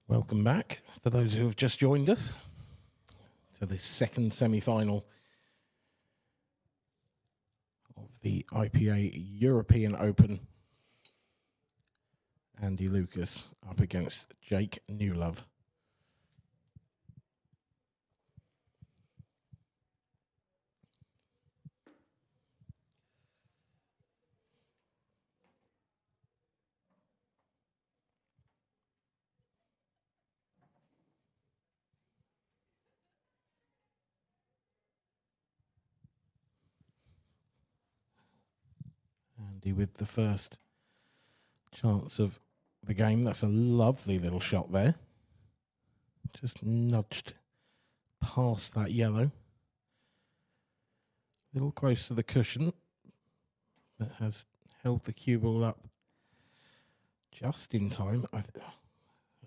Welcome back for those who have just joined us to this second semi-final of the IPA European Open. Andy Lucas up against Jake Newlove. Andy with the first chance of the game. That's a lovely little shot there. Just nudged past that yellow. A little close to the cushion. That has held the cue ball up just in time. I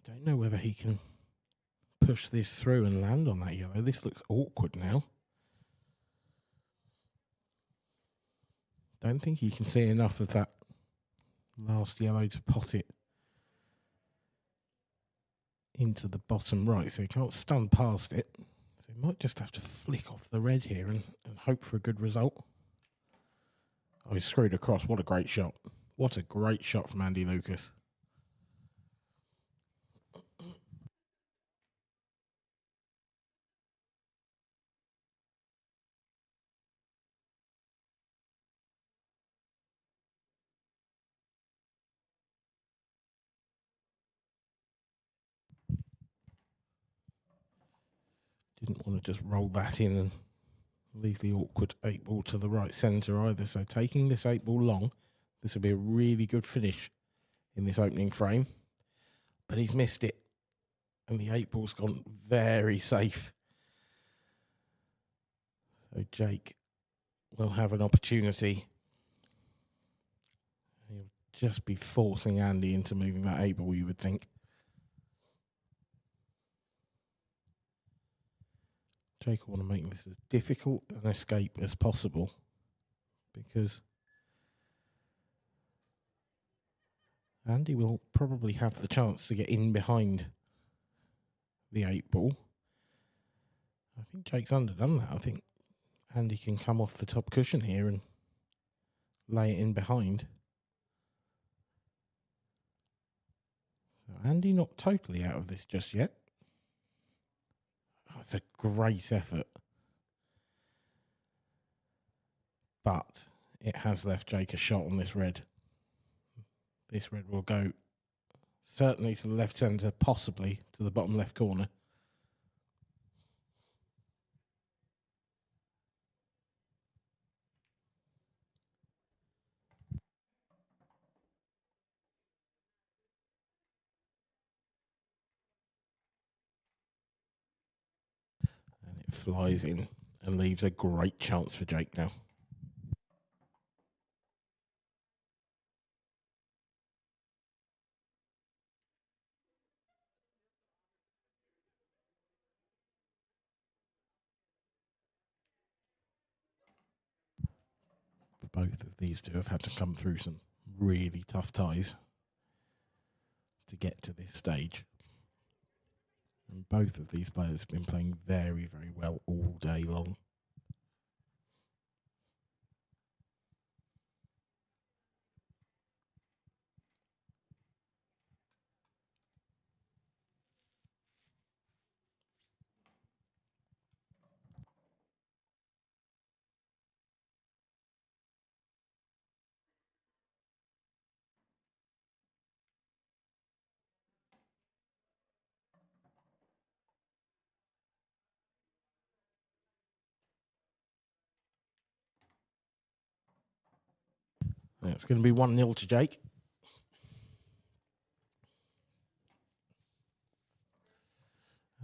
don't know whether he can push this through and land on that yellow. This looks awkward now. Don't think you can see enough of that last yellow to pot it into the bottom right, so he can't stun past it. So he might just have to flick off the red here and hope for a good result. Oh, he's screwed across. What a great shot. What a great shot from Andy Lucas. Didn't want to just roll that in and leave the awkward 8-ball to the right centre either. So taking this 8-ball long, this will be a really good finish in this opening frame. But he's missed it. And the 8-ball's gone very safe. So Jake will have an opportunity. He'll just be forcing Andy into moving that 8-ball, you would think. Jake will want to make this as difficult an escape as possible, because Andy will probably have the chance to get in behind the 8-ball. I think Jake's underdone that. I think Andy can come off the top cushion here and lay it in behind. So Andy not totally out of this just yet. It's a great effort, but it has left Jake a shot on this red. This red will go certainly to the left centre, possibly to the bottom left corner. Flies in and leaves a great chance for Jake now. Both of these two have had to come through some really tough ties to get to this stage. And both of these players have been playing very, very well all day long. It's going to be 1-0 to Jake.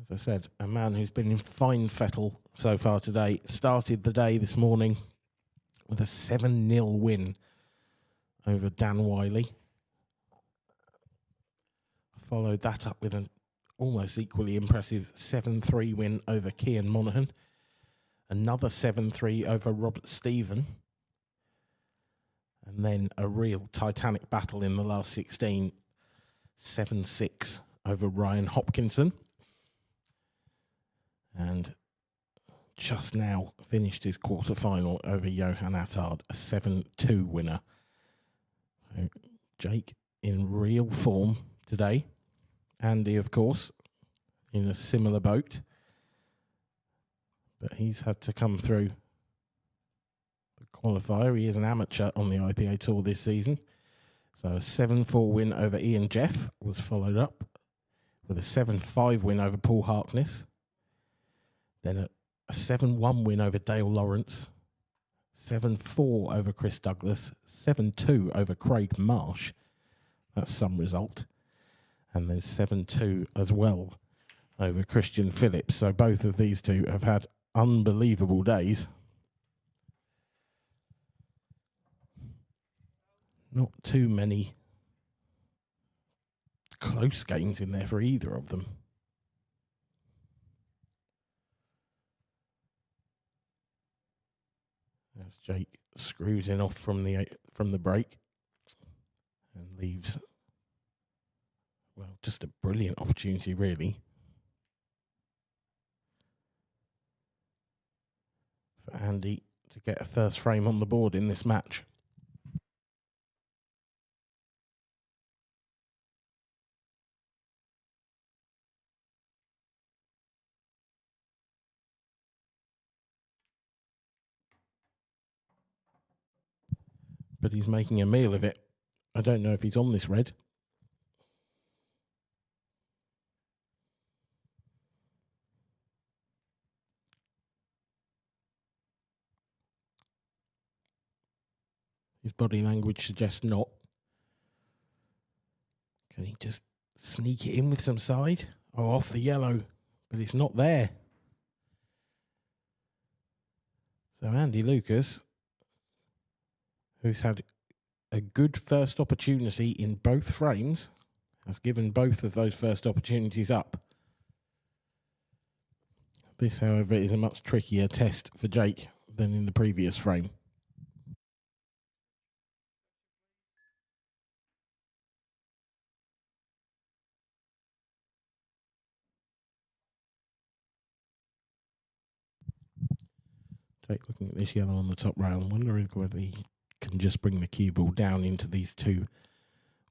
As I said, a man who's been in fine fettle so far today. Started the day this morning with a 7-0 win over Dan Wiley. Followed that up with an almost equally impressive 7-3 win over Cian Monaghan. Another 7-3 over Robert Stephen. And then a real titanic battle in the last 16, 7-6 over Ryan Hopkinson. And just now finished his quarter-final over Johan Attard, a 7-2 winner. So Jake in real form today. Andy, of course, in a similar boat. But he's had to come through the qualifier. He is an amateur on the IPA Tour this season. So a 7-4 win over Ian Jeff was followed up with a 7-5 win over Paul Harkness. Then a 7-1 win over Dale Lawrence. 7-4 over Chris Douglas. 7-2 over Craig Marsh. That's some result. And then 7-2 as well over Christian Phillips. So both of these two have had unbelievable days. Not too many close games in there for either of them. As Jake screws in off from the break and leaves, well, just a brilliant opportunity, really, for Andy to get a first frame on the board in this match. But he's making a meal of it. I don't know if he's on this red. His body language suggests not. Can he just sneak it in with some side? Oh, off the yellow, but it's not there. So Andy Lucas, who's had a good first opportunity in both frames, has given both of those first opportunities up. This, however, is a much trickier test for Jake than in the previous frame. Jake looking at this yellow on the top rail, wondering whether he can just bring the cue ball down into these two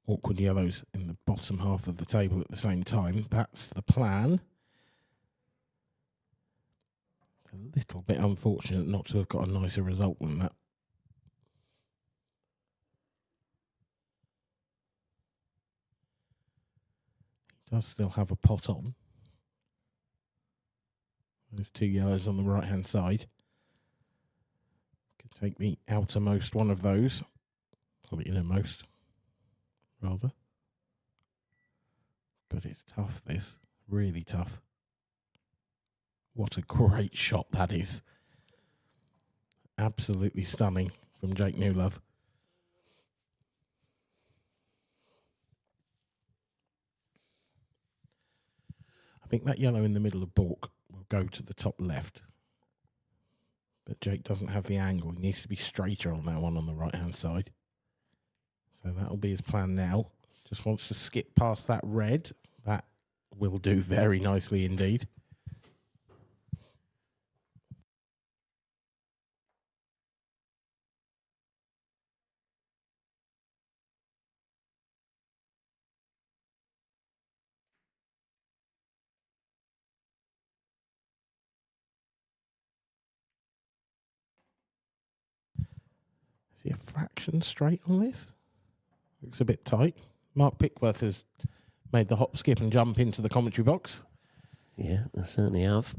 awkward yellows in the bottom half of the table at the same time. That's the plan. It's a little bit unfortunate not to have got a nicer result than that. He does still have a pot on. There's two yellows on the right hand side. Could take the outermost one of those, or the innermost, rather. But it's tough, this. Really tough. What a great shot that is. Absolutely stunning from Jake Newlove. I think that yellow in the middle of baulk will go to the top left. But Jake doesn't have the angle. He needs to be straighter on that one on the right-hand side. So that'll be his plan now. Just wants to skip past that red. That will do very nicely indeed. Is he a fraction straight on this? Looks a bit tight. Mark Pickworth has made the hop, skip and jump into the commentary box. Yeah, I certainly have.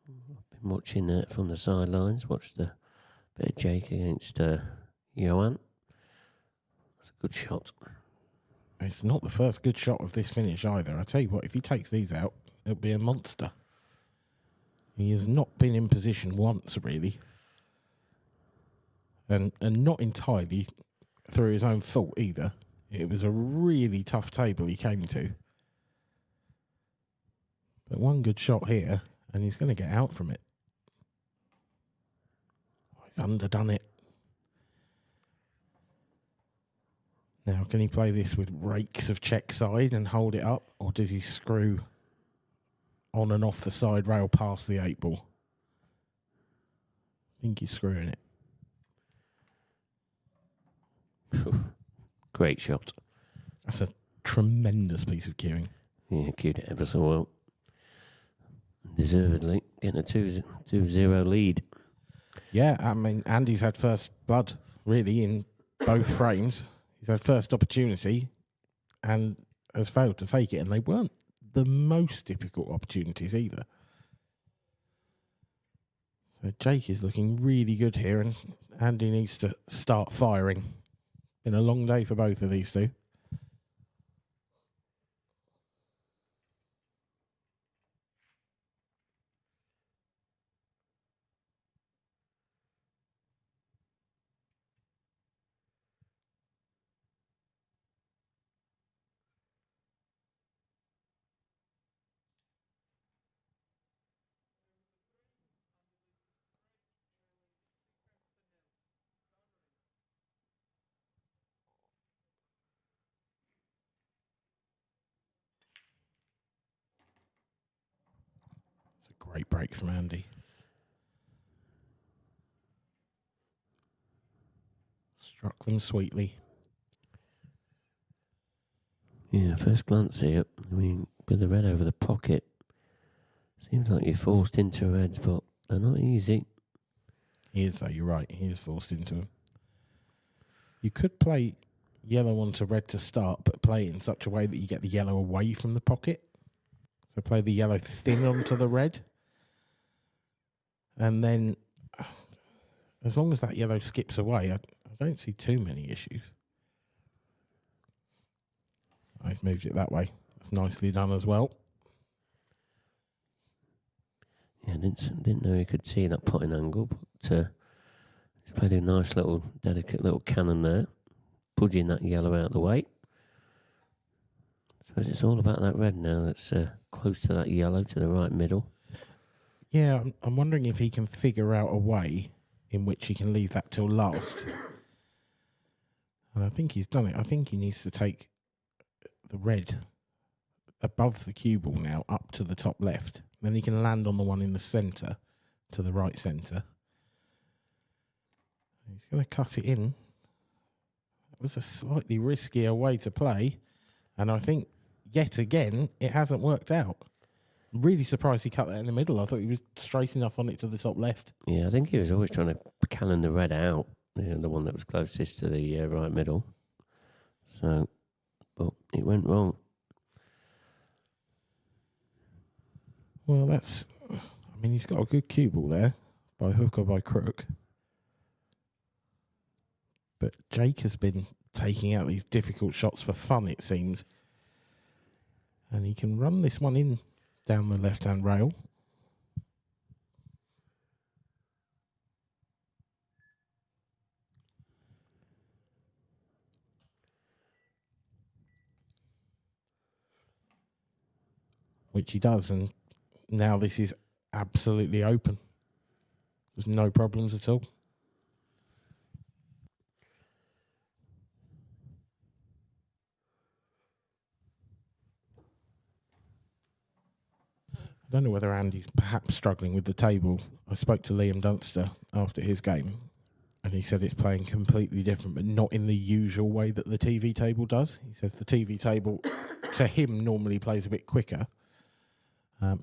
I've been watching it from the sidelines, watched the bit of Jake against Johan. That's a good shot. It's not the first good shot of this finish either. I tell you what, if he takes these out, it'll be a monster. He has not been in position once, really. And not entirely through his own fault either. It was a really tough table he came to. But one good shot here, and he's going to get out from it. He's underdone it. Now, can he play this with rakes of check side and hold it up, or does he screw on and off the side rail past the 8-ball? I think he's screwing it. Great shot. That's a tremendous piece of cueing. Yeah, cued it ever so well. Deservedly getting a 2-0 lead. Yeah, I mean, Andy's had first blood, really, in both frames. He's had first opportunity and has failed to take it, and they weren't the most difficult opportunities either. So Jake is looking really good here, and Andy needs to start firing. Been a long day for both of these two. It's a great break from Andy. Struck them sweetly. Yeah, first glance here, I mean, with the red over the pocket, seems like you're forced into reds, but they're not easy. He is, though, you're right. He is forced into them. You could play yellow onto red to start, but play it in such a way that you get the yellow away from the pocket. So play the yellow thin onto the red. And then, as long as that yellow skips away, I don't see too many issues. I've moved it that way. That's nicely done as well. Yeah, didn't know he could see that potting angle, but he's played a nice little, delicate little cannon there, pudging that yellow out of the way. I suppose it's all about that red now that's close to that yellow, to the right middle. Yeah, I'm wondering if he can figure out a way in which he can leave that till last. And I think he's done it. I think he needs to take the red above the cue ball now up to the top left. Then he can land on the one in the centre to the right centre. He's going to cut it in. It was a slightly riskier way to play. And I think, yet again, it hasn't worked out. I'm really surprised he cut that in the middle. I thought he was straight enough on it to the top left. Yeah, I think he was always trying to cannon the red out, the one that was closest to the right middle. So, but it went wrong. Well, I mean, he's got a good cue ball there, by hook or by crook. But Jake has been taking out these difficult shots for fun, it seems. And he can run this one in down the left-hand rail. Which he does, and now this is absolutely open. There's no problems at all. I don't know whether Andy's perhaps struggling with the table. I spoke to Liam Dunster after his game, and he said it's playing completely different, but not in the usual way that the TV table does. He says the TV table, to him, normally plays a bit quicker.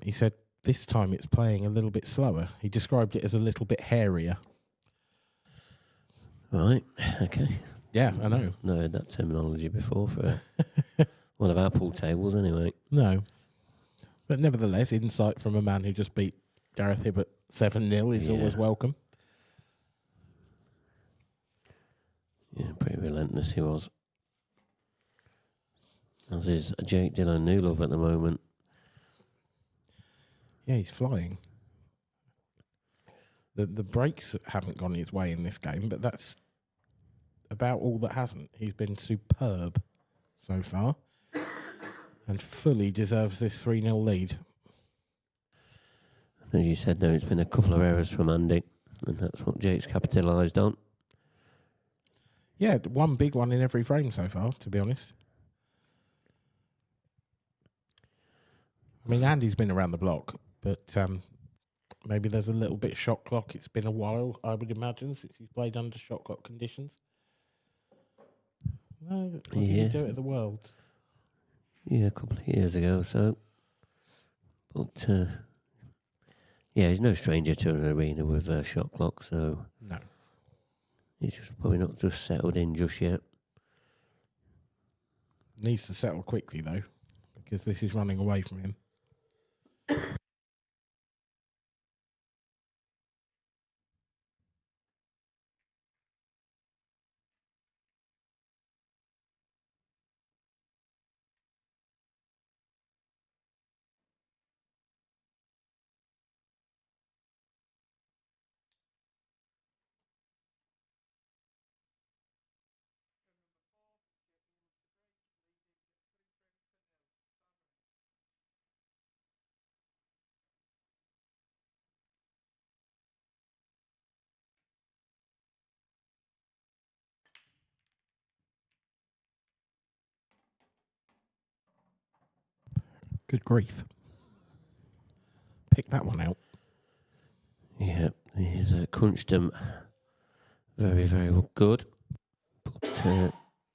He said this time it's playing a little bit slower. He described it as a little bit hairier. Right, okay. Yeah, I know. No, heard that terminology before for one of our pool tables anyway. No. But nevertheless, insight from a man who just beat Gareth Hibbert 7-0 is always welcome. Yeah, pretty relentless he was. As is Jake Dillon Newlove at the moment. Yeah, he's flying. The breaks haven't gone his way in this game, but that's about all that hasn't. He's been superb so far and fully deserves this 3-0 lead. As you said, though, it's been a couple of errors from Andy, and that's what Jake's capitalised on. Yeah, one big one in every frame so far, to be honest. I mean, Andy's been around the block, but maybe there's a little bit shot clock. It's been a while, I would imagine, since he's played under shot clock conditions. No, what did he do at the World? Yeah, a couple of years ago or so. But, yeah, he's no stranger to an arena with a shot clock, so... No. He's just probably not just settled in just yet. Needs to settle quickly, though, because this is running away from him. Good grief. Pick that one out. Yeah, he's crunched him very, very good. But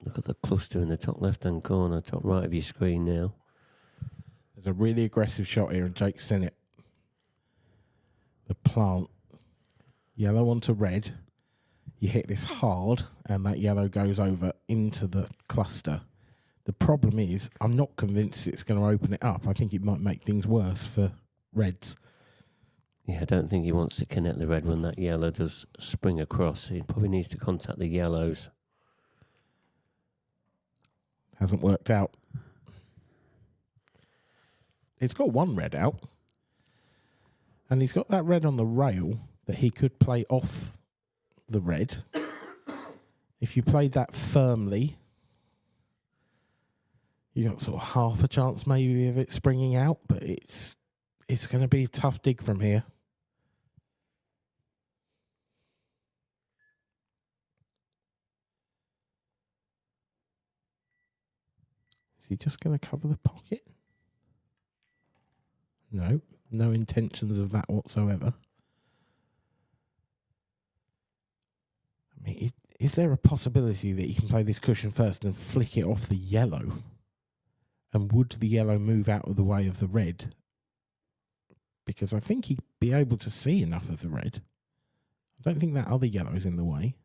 look at the cluster in the top left-hand corner, top right of your screen now. There's a really aggressive shot here, and Jake's seen it. The plant. Yellow onto red. You hit this hard, and that yellow goes over into the cluster. The problem is, I'm not convinced it's going to open it up. I think it might make things worse for reds. Yeah, I don't think he wants to connect the red when that yellow does spring across. He probably needs to contact the yellows. Hasn't worked out. It's got one red out. And he's got that red on the rail that he could play off the red. If you played that firmly, you got sort of half a chance maybe of it springing out, but it's going to be a tough dig from here. Is he just going to cover the pocket? No, no intentions of that whatsoever. I mean, is there a possibility that he can play this cushion first and flick it off the yellow? And would the yellow move out of the way of the red? Because I think he'd be able to see enough of the red. I don't think that other yellow is in the way.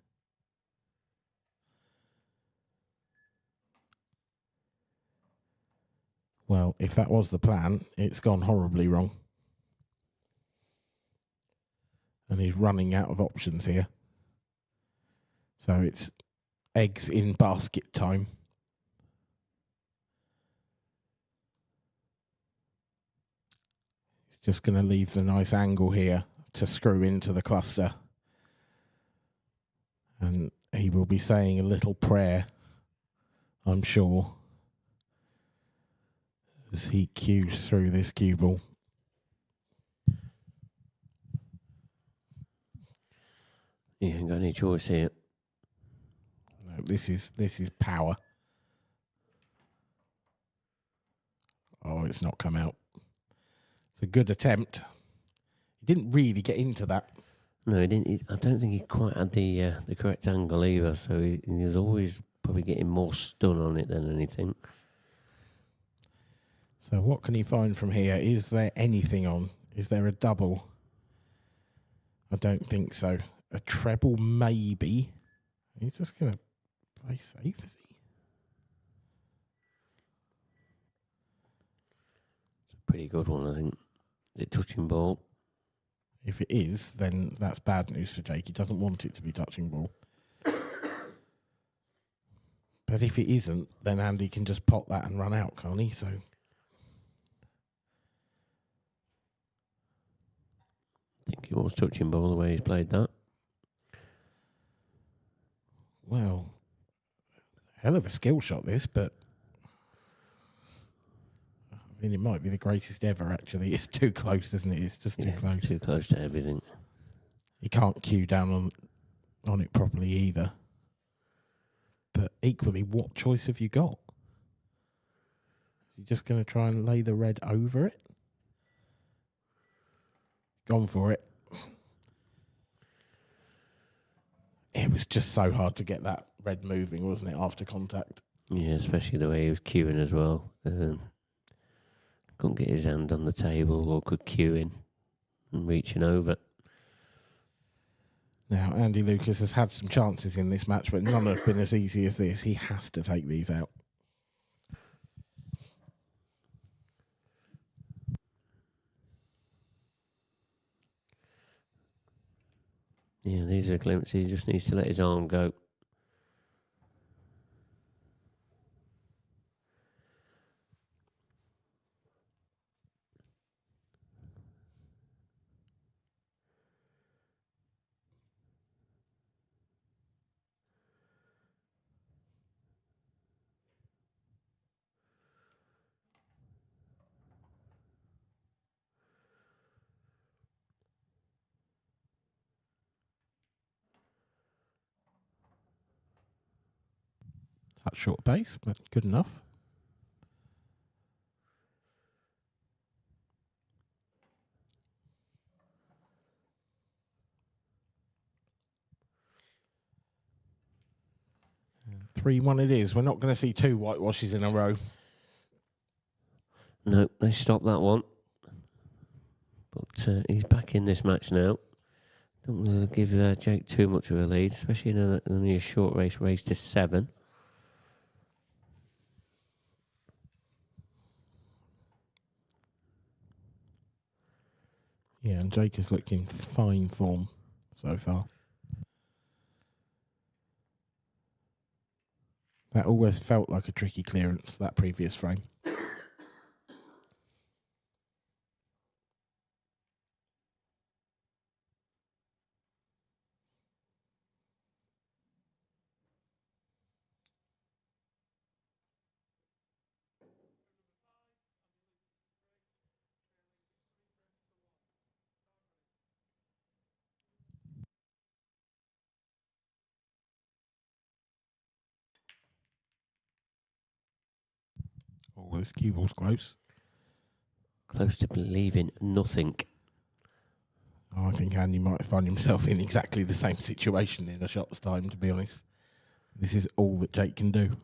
Well, if that was the plan, it's gone horribly wrong. And he's running out of options here. So it's eggs in basket time. He's just going to leave the nice angle here to screw into the cluster. And he will be saying a little prayer, I'm sure, as he cues through this cue ball. He ain't got any choice here. No, this is power. Oh, it's not come out. It's a good attempt. He didn't really get into that. No, he didn't. I don't think he quite had the correct angle either, so he was always probably getting more stun on it than anything. So what can he find from here? Is there anything on? Is there a double? I don't think so. A treble, maybe. He's just going to play safe, is he? It's a pretty good one, I think. Is it touching ball? If it is, then that's bad news for Jake. He doesn't want it to be touching ball. But if it isn't, then Andy can just pot that and run out, can't he? So I think he was touching ball the way he's played that. well, hell of a skill shot this, but I mean, it might be the greatest ever, actually. It's too close, isn't it? It's just too close. It's too close to everything. You can't cue down on it properly either. equally, what choice have you got? Is he just going to try and lay the red over it? Gone for it. It was just so hard to get that red moving, wasn't it, after contact? Yeah, especially the way he was queuing as well. Couldn't get his hand on the table or could queue in and reaching over. Now, Andy Lucas has had some chances in this match, but none have been as easy as this. He has to take these out. Yeah, these are glimpses. He just needs to let his arm go. That's short base, but good enough. And 3-1 it is. We're not going to see 2 whitewashes in a row. No, they stopped that one. But he's back in this match now. Don't want to give Jake too much of a lead, especially in only a short race to 7. Yeah, and Jake has looked in fine form so far. That always felt like a tricky clearance, that previous frame. Oh, this cue ball's close. Close to believing nothing. Oh, I think Andy might find himself in exactly the same situation in a shot's time, to be honest. This is all that Jake can do.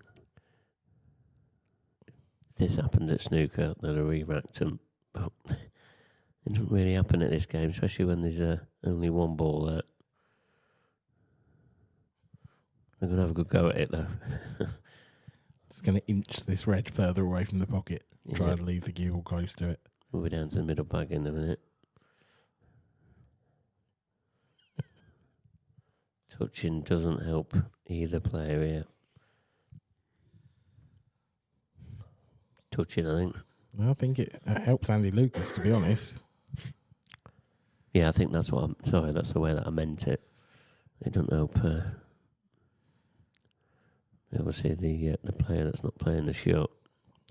This happened at snooker, they'd have re-racked him. But it doesn't really happen at this game, especially when there's only one ball out. They're going to have a good go at it, though. It's going to inch this red further away from the pocket. Try and leave the cue ball close to it. We'll be down to the middle bag in a minute. Touching doesn't help either player here. Touching, I think. I think it helps Andy Lucas, to be honest. Yeah, I think that's what that's the way that I meant it. It doesn't help. Obviously, the player that's not playing the shot.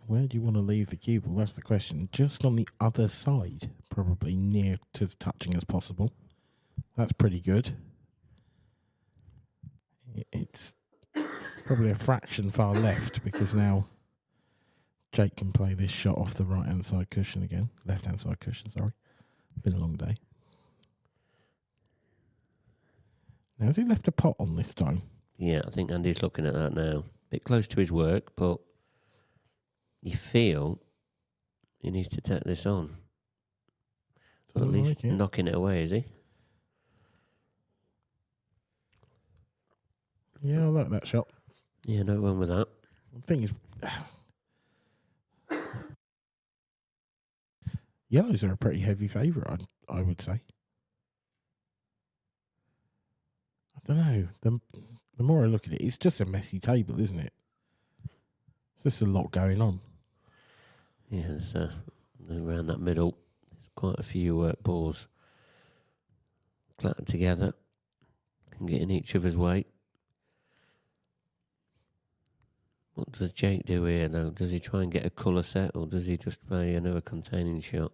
Where do you want to leave the cue ball? That's the question. Just on the other side, probably near to as touching as possible. That's pretty good. It's probably a fraction far left because now Jake can play this shot off the right-hand side cushion again. Left-hand side cushion, sorry. Been a long day. Now, has he left a pot on this time? Yeah, I think Andy's looking at that now. Bit close to his work, but you feel he needs to take this on. Or at least knocking it away, is he? Yeah, I like that shot. Yeah, no one with that. The thing is, yellows are a pretty heavy favourite, I would say. I don't know. The more I look at it, it's just a messy table, isn't it? There's just a lot going on. Yeah, there's around that middle, there's quite a few balls clattered together. Can get in each other's way. What does Jake do here, though? Does he try and get a colour set, or does he just play another containing shot?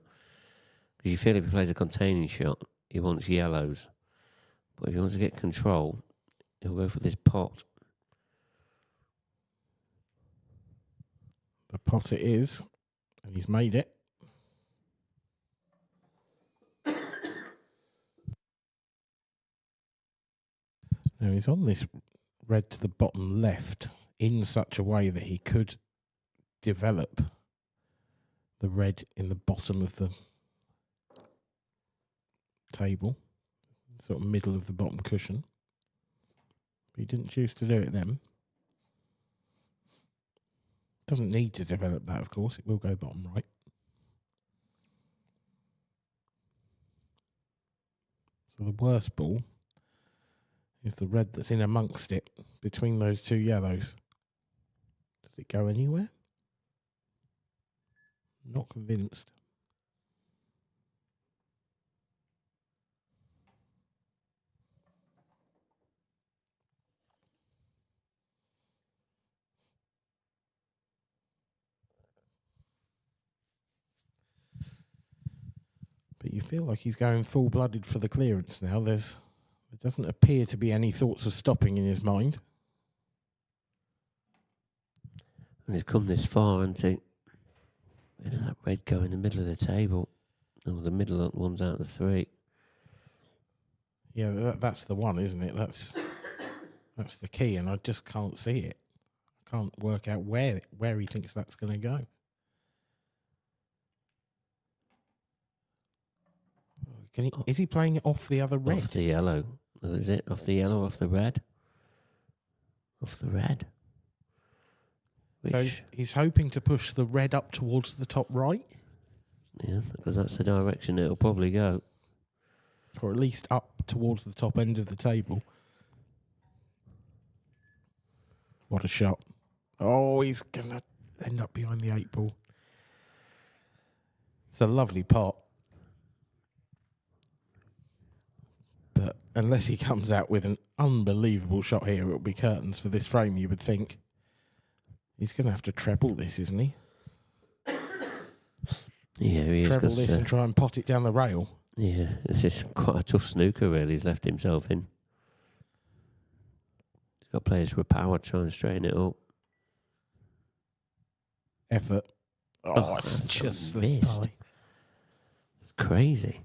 Because you feel if he plays a containing shot, he wants yellows. But if he wants to get control, he'll go for this pot. pot it is, and he's made it. Now he's on this red to the bottom left in such a way that he could develop the red in the bottom of the table, sort of middle of the bottom cushion. But he didn't choose to do it then. Doesn't need to develop that, of course. It will go bottom right. So the worst ball is the red that's in amongst it, between those two yellows. Does it go anywhere? Not convinced. But you feel like he's going full-blooded for the clearance now. There doesn't appear to be any thoughts of stopping in his mind. And he's come this far, and where does that red go in the middle of the table? Oh, the middle one's out of the three. Yeah, that's the one, isn't it? That's the key, and I just can't see it. I can't work out where he thinks that's going to go. Is he playing it off the other red? Off the yellow. Is it off the yellow, off the red? Off the red. So he's hoping to push the red up towards the top right? Yeah, because that's the direction it'll probably go. Or at least up towards the top end of the table. What a shot. Oh, he's going to end up behind the 8 ball. It's a lovely pot. But unless he comes out with an unbelievable shot here, it'll be curtains for this frame, you would think. He's going to have to treble this, isn't he? Yeah, he is. Treble this and try and pot it down the rail. Yeah, this is quite a tough snooker, really, he's left himself in. He's got players with power trying to straighten it up. Effort. Oh, it's just slipped by. It's crazy.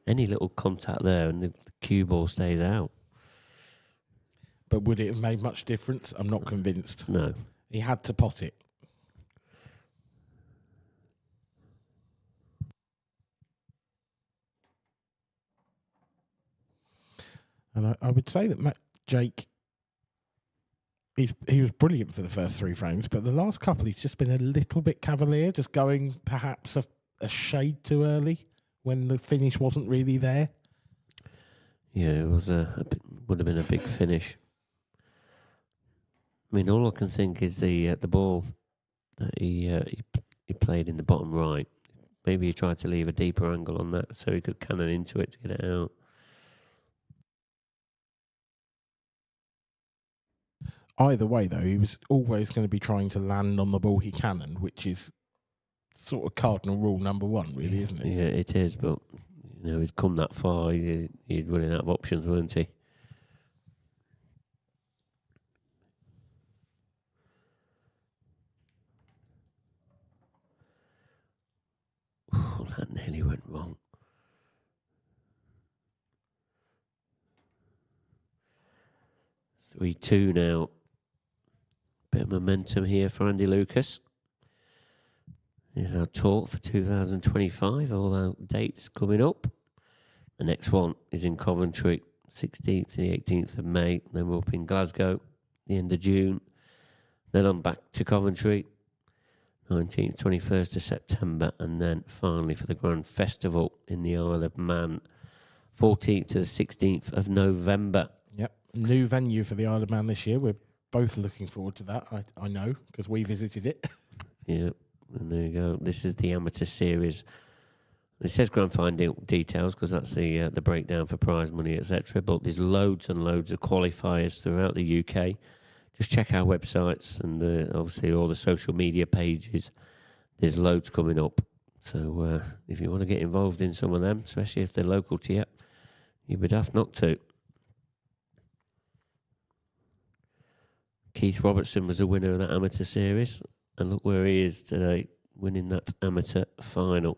Any little contact there and the cue ball stays out. But would it have made much difference? I'm not convinced. No. He had to pot it. And I would say that Jake, he was brilliant for the first 3 frames, but the last couple he's just been a little bit cavalier, just going perhaps a shade too early when the finish wasn't really there. Yeah, it was would have been a big finish. I mean, all I can think is the ball that he played in the bottom right. Maybe he tried to leave a deeper angle on that so he could cannon into it to get it out. Either way, though, he was always going to be trying to land on the ball he cannoned, which is sort of cardinal rule number 1, really, isn't it? Yeah, it is, but he's come that far. He's running out of options, weren't he? Oh, that nearly went wrong. 3-2 now. Bit of momentum here for Andy Lucas. Here's our talk for 2025. All our dates coming up. The next one is in Coventry, 16th to the 18th of May. Then we're up in Glasgow, the end of June. Then I'm back to Coventry, 19th, 21st of September. And then finally for the Grand Festival in the Isle of Man, 14th to the 16th of November. Yep. New venue for the Isle of Man this year. We're both looking forward to that. I know, because we visited it. Yeah, and there you go. This is the amateur series. It says grand final details because that's the breakdown for prize money, etc. But there's loads and loads of qualifiers throughout the UK. Just check our websites and obviously all the social media pages. There's loads coming up. So if you want to get involved in some of them, especially if they're local to you, you'd be daft not to. Keith Robertson was the winner of that amateur series. And look where he is today, winning that amateur final.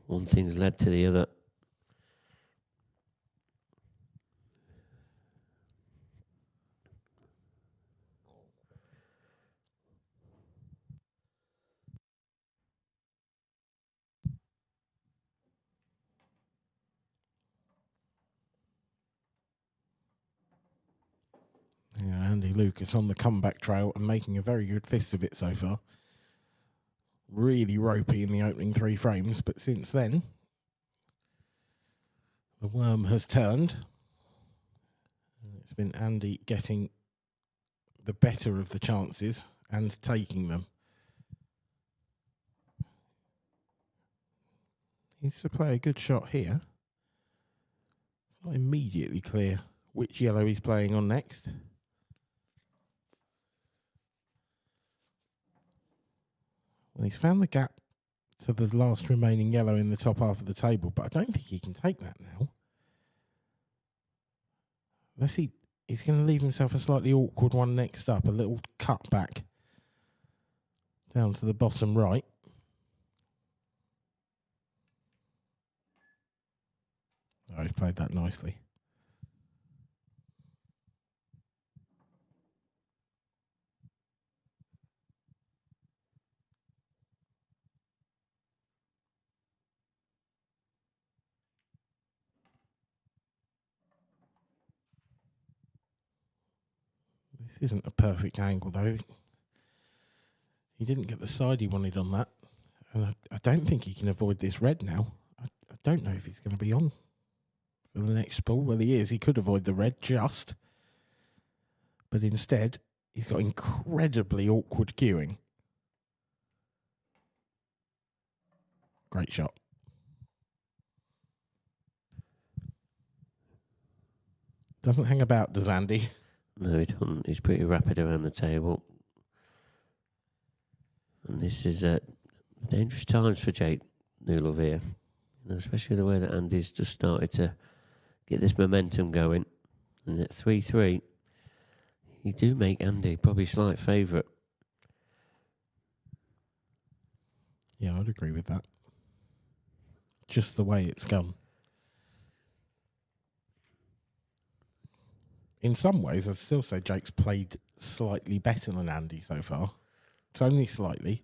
One thing's led to the other. Yeah, Andy Lucas on the comeback trail and making a very good fist of it so far. Really ropey in the opening 3 frames, but since then, the worm has turned. It's been Andy getting the better of the chances and taking them. He needs to play a good shot here. It's not immediately clear which yellow he's playing on next. Well, he's found the gap to the last remaining yellow in the top half of the table, but I don't think he can take that now. Unless he's going to leave himself a slightly awkward one next up, a little cut back down to the bottom right. Oh, he's played that nicely. This isn't a perfect angle, though. He didn't get the side he wanted on that. And I don't think he can avoid this red now. I don't know if he's going to be on for the next spool. Well, he is. He could avoid the red just. But instead, he's got incredibly awkward cueing. Great shot. Doesn't hang about, does Andy? No, he doesn't. He's pretty rapid around the table. And this is dangerous times for Jake Newlove here. You know, especially the way that Andy's just started to get this momentum going. And at 3-3, you do make Andy probably slight favourite. Yeah, I'd agree with that. Just the way it's gone. In some ways, I'd still say Jake's played slightly better than Andy so far. It's only slightly.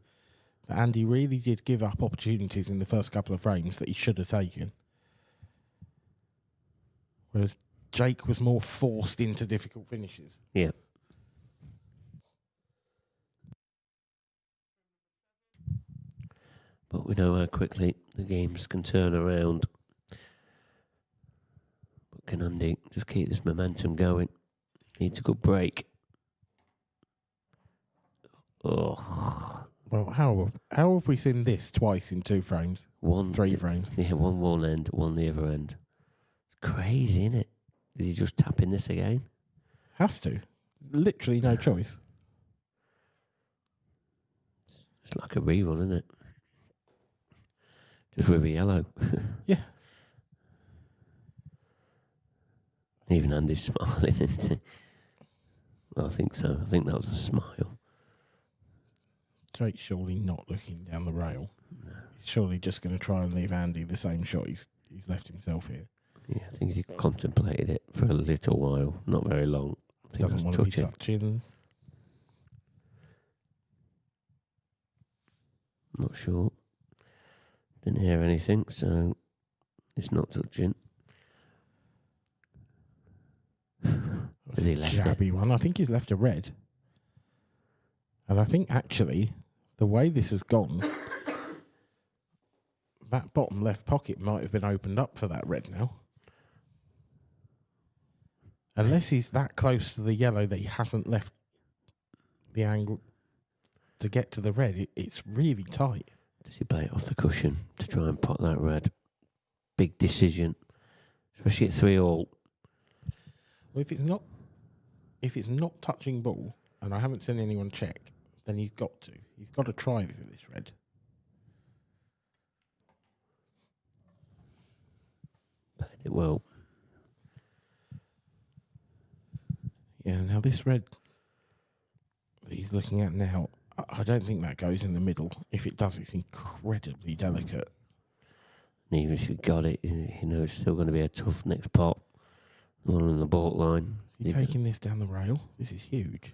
But Andy really did give up opportunities in the first couple of frames that he should have taken. Whereas Jake was more forced into difficult finishes. Yeah. But we know how quickly the games can turn around. But can Andy just keep this momentum going? Needs a good break. Oh. Well, how have we seen this twice in 2 frames? 3 frames. Yeah, one end, one the other end. It's crazy, isn't it? Is he just tapping this again? Has to. Literally no choice. It's like a rerun, isn't it? Just with a yellow. Yeah. Even Andy's smiling, isn't he? I think so. I think that was a smile. Jake's surely not looking down the rail. No. He's surely just going to try and leave Andy the same shot he's left himself here. Yeah, I think he contemplated it for a little while, not very long. I think doesn't want to be touching. Not sure. Didn't hear anything, so it's not touching. Has he left jabby it? One. I think he's left a red. And I think actually the way this has gone, that bottom left pocket might have been opened up for that red now. Unless he's that close to the yellow that he hasn't left the angle to get to the red, it's really tight. Does he play it off the cushion to try and pot that red? Big decision, especially at 3-all. Well, if it's not touching ball, and I haven't seen anyone check, then he's got to. He's got to try for this red. Played it well. Yeah, now this red, he's looking at now, I don't think that goes in the middle. If it does, it's incredibly delicate. And even if you got it, it's still going to be a tough next pot. The one on the baulk line. Is he taking this down the rail? This is huge.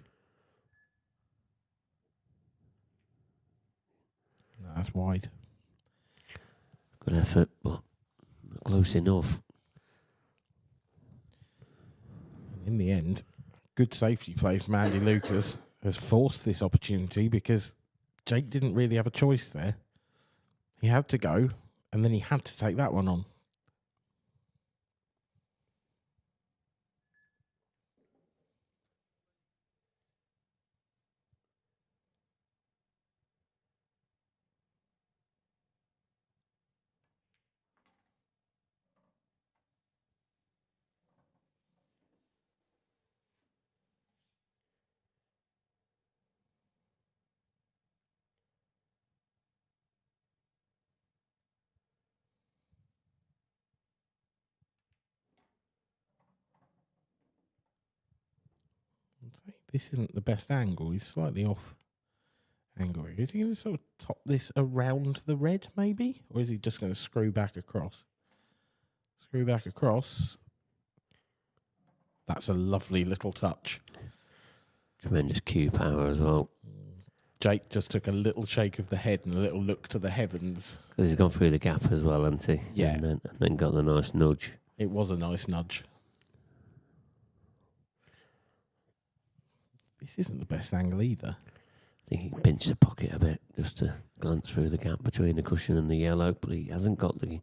No, that's wide. Good effort, but not close enough. And in the end, good safety play from Andy Lucas has forced this opportunity because Jake didn't really have a choice there. He had to go, and then he had to take that one on. This isn't the best angle. He's slightly off angle here. Is he going to sort of top this around the red, maybe? Or is he just going to screw back across? Screw back across. That's a lovely little touch. Tremendous cue power as well. Jake just took a little shake of the head and a little look to the heavens. Because he's gone through the gap as well, hasn't he? Yeah. And then got the nice nudge. It was a nice nudge. This isn't the best angle either. I think he pinched the pocket a bit just to glance through the gap between the cushion and the yellow, but he hasn't got the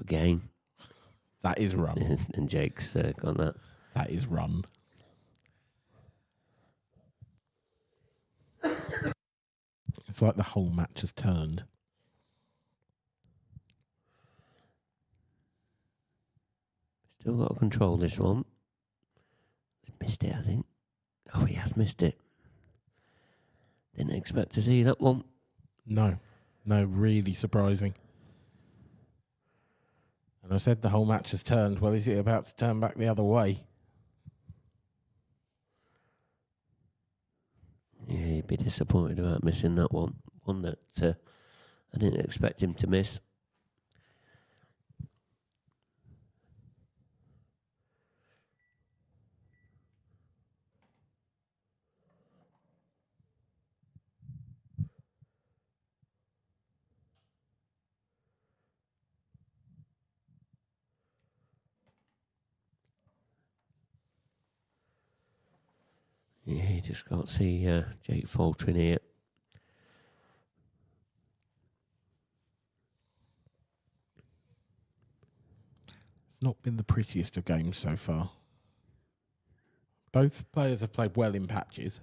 game. That is run. And Jake's got that. That is run. It's like the whole match has turned. Still got to control this one. Missed it, I think. Oh, he has missed it. Didn't expect to see that one. No, really surprising. And I said the whole match has turned. Well, is it about to turn back the other way? Yeah, he'd be disappointed about missing that one. One that I didn't expect him to miss. Yeah, you just can't see Jake faltering here. It's not been the prettiest of games so far. Both players have played well in patches,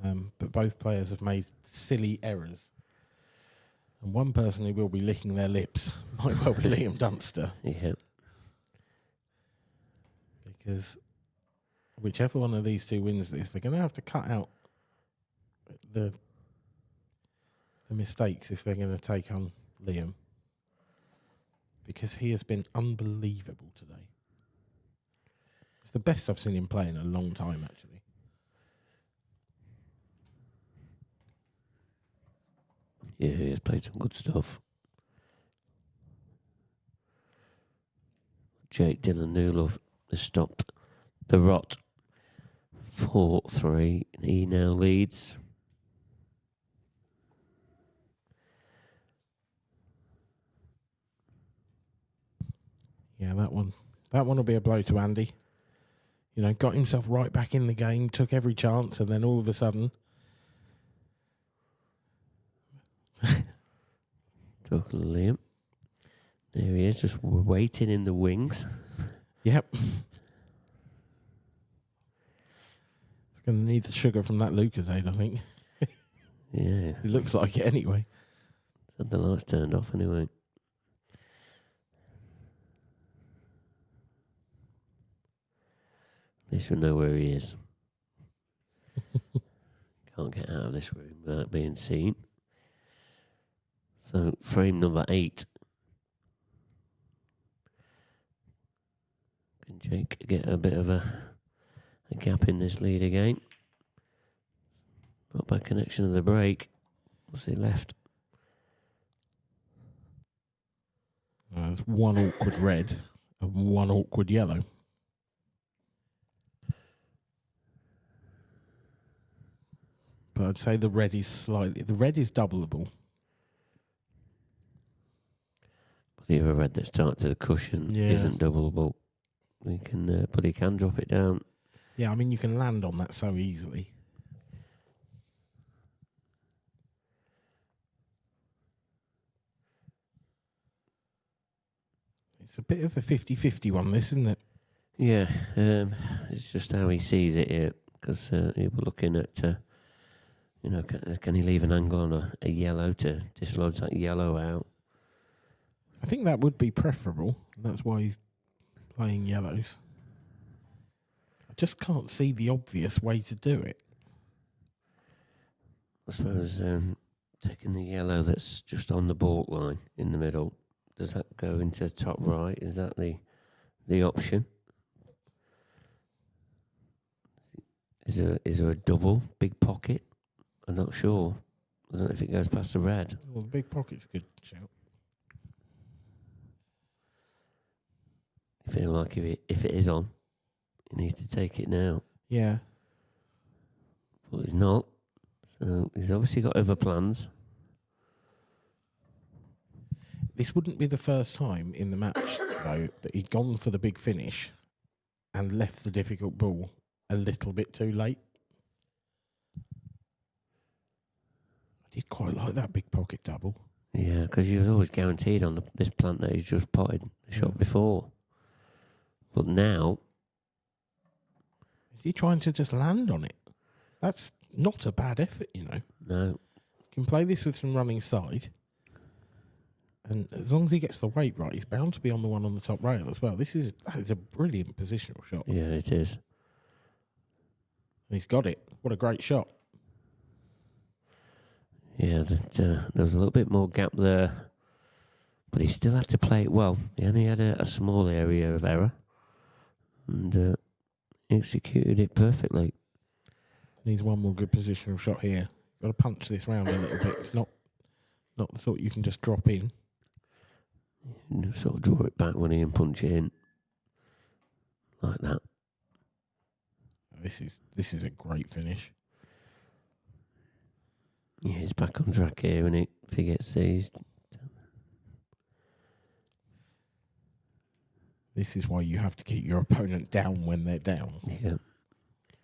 but both players have made silly errors. And one person who will be licking their lips might well be Liam Dunster. Yeah. Because whichever one of these two wins this, they're going to have to cut out the mistakes if they're going to take on Liam. Because he has been unbelievable today. It's the best I've seen him play in a long time, actually. Yeah, he has played some good stuff. Jake Dylan Newlove has stopped the rot 4-3. He now leads. Yeah, that one will be a blow to Andy. You know, got himself right back in the game, took every chance, and then all of a sudden... Took Liam. There he is, just waiting in the wings. Yep. It's going to need the sugar from that Lucasade, I think. Yeah. It looks like it anyway. The lights turned off anyway. At least we know where he is. Can't get out of this room without being seen. So, frame number 8. Can Jake get a bit of a gap in this lead again? Not bad connection of the break. What's it left? There's one awkward red and one awkward yellow. But I'd say the red is doubleable. The other red that's tied to the cushion isn't doubleable. But he can drop it down. Yeah, I mean, you can land on that so easily. It's a bit of a 50-50 one, this, isn't it? Yeah, it's just how he sees it here. Because he was looking at, can he leave an angle on a yellow to dislodge that yellow out? I think that would be preferable. That's why he's playing yellows. I just can't see the obvious way to do it. I suppose taking the yellow that's just on the baulk line in the middle, does that go into the top right? Is that the option? Is there a double big pocket? I'm not sure. I don't know if it goes past the red. Well, the big pocket's a good shout. I feel like if it is on, he needs to take it now. Yeah. But he's not. So he's obviously got other plans. This wouldn't be the first time in the match, though, that he'd gone for the big finish and left the difficult ball a little bit too late. I did quite like that big pocket double. Yeah, because he was always guaranteed on this plant that he's just potted the shot before. But now... Is he trying to just land on it? That's not a bad effort, you know. No. You can play this with some running side. And as long as he gets the weight right, he's bound to be on the one on the top rail as well. That is a brilliant positional shot. Yeah, it is. And he's got it. What a great shot. Yeah, there was a little bit more gap there. But he still had to play it well. He only had a small area of error. And executed it perfectly. Needs one more good positional shot here. Got to punch this round a little bit. It's not the sort you can just drop in. You sort of draw it back when he can punch it in. Like that. This is a great finish. Yeah, he's back on track here, and if he gets these... This is why you have to keep your opponent down when they're down. Yeah.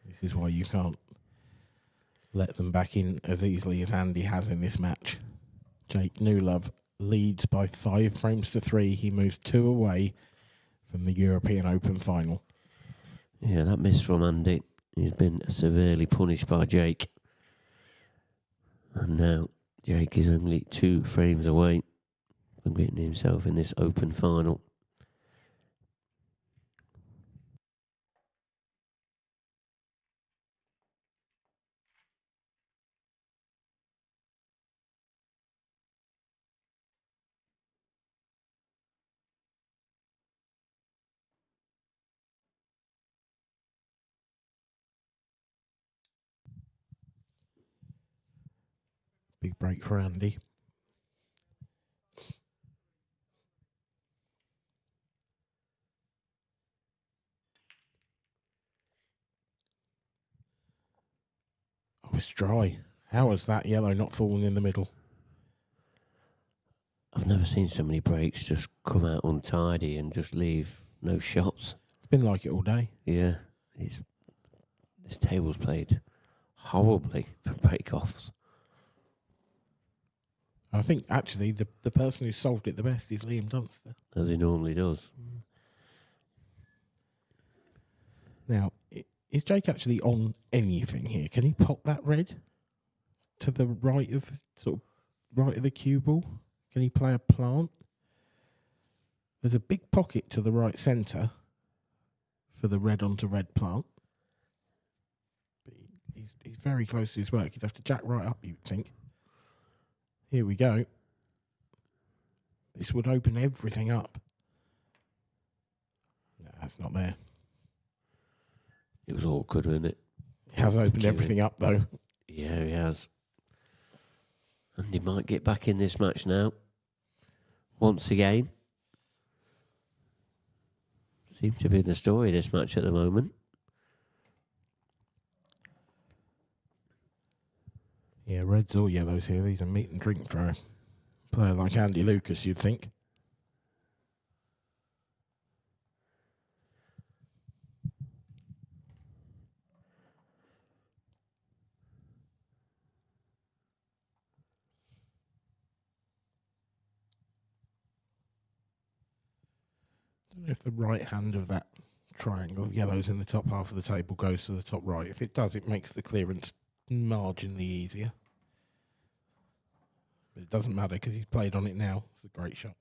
This is why you can't let them back in as easily as Andy has in this match. Jake Newlove leads by 5 frames to 3. He moves 2 away from the European Open final. Yeah, that miss from Andy. He's been severely punished by Jake. And now Jake is only 2 frames away from getting himself in this Open final. Big break for Andy. Oh, it's dry. How has that yellow not fallen in the middle? I've never seen so many breaks just come out untidy and just leave no shots. It's been like it all day. Yeah, this table's played horribly for break-offs. I think, actually, the person who solved it the best is Liam Dunster. As he normally does. Now, is Jake actually on anything here? Can he pop that red to the right of the cue ball? Can he play a plant? There's a big pocket to the right centre for the red onto red plant. But he's very close to his work. He'd have to jack right up, you'd think. Here we go. This would open everything up. No, that's not there. It was awkward, wasn't it? It has opened everything up, though. Yeah, he has. And he might get back in this match now. Once again. Seems to be the story of this match at the moment. Yeah, reds or yellows here. These are meat and drink for a player like Andy Lucas, you'd think. I don't know if the right hand of that triangle of yellows in the top half of the table goes to the top right. If it does, it makes the clearance marginally easier. But it doesn't matter because he's played on it now. It's a great shot.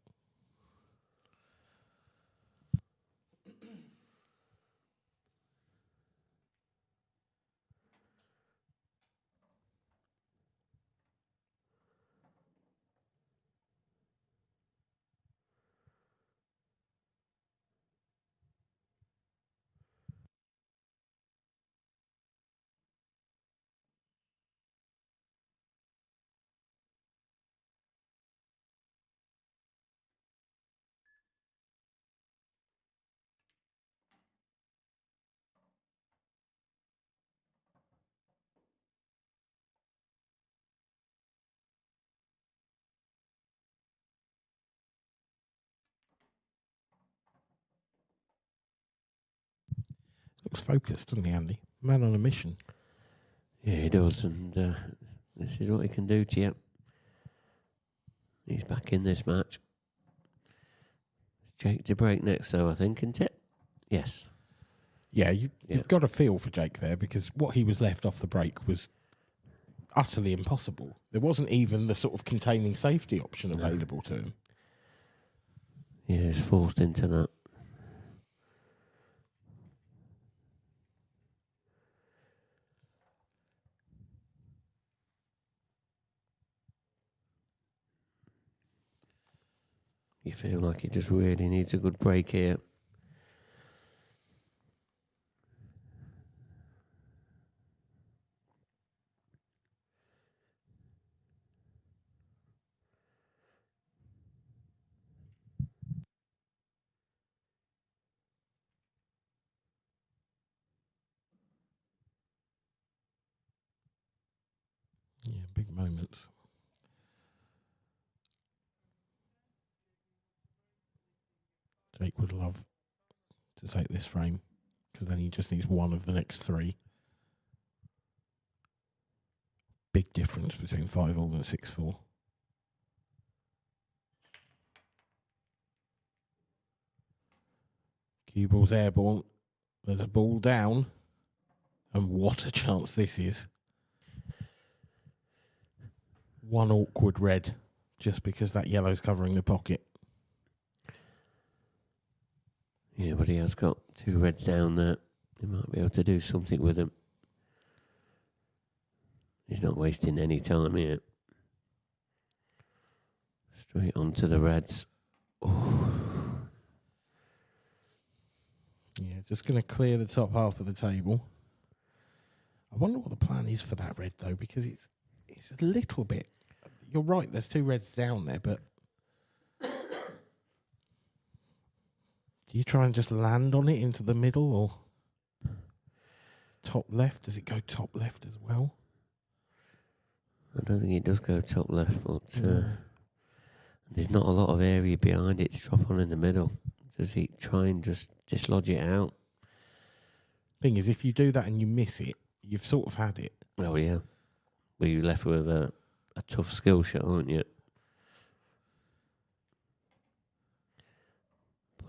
Looks focused, doesn't he, Andy? Man on a mission. Yeah, he does, and this is what he can do to you. He's back in this match. Jake to break next, though, I think, isn't it? Yes. Yeah, you've got a feel for Jake there because what he was left off the break was utterly impossible. There wasn't even the sort of containing safety option available to him. Yeah, he's forced into that. You feel like he just really needs a good break here. Yeah, big moments. Jake would love to take this frame because then he just needs one of the next three. Big difference between 5-all and 6-4. Cue ball's airborne. There's a ball down. And what a chance this is. One awkward red just because that yellow's covering the pocket. Yeah, but he has got 2 reds down there. He might be able to do something with them. He's not wasting any time here. Straight onto the reds. Oh. Yeah, just going to clear the top half of the table. I wonder what the plan is for that red, though, because it's a little bit... You're right, there's 2 reds down there, but... Do you try and just land on it into the middle, or... Top left? Does it go top left as well? I don't think it does go top left, but there's not a lot of area behind it to drop on in the middle. Does he try and just dislodge it out? Thing is, if you do that and you miss it, you've sort of had it. Oh, yeah. But you're left with a tough skill shot, aren't you?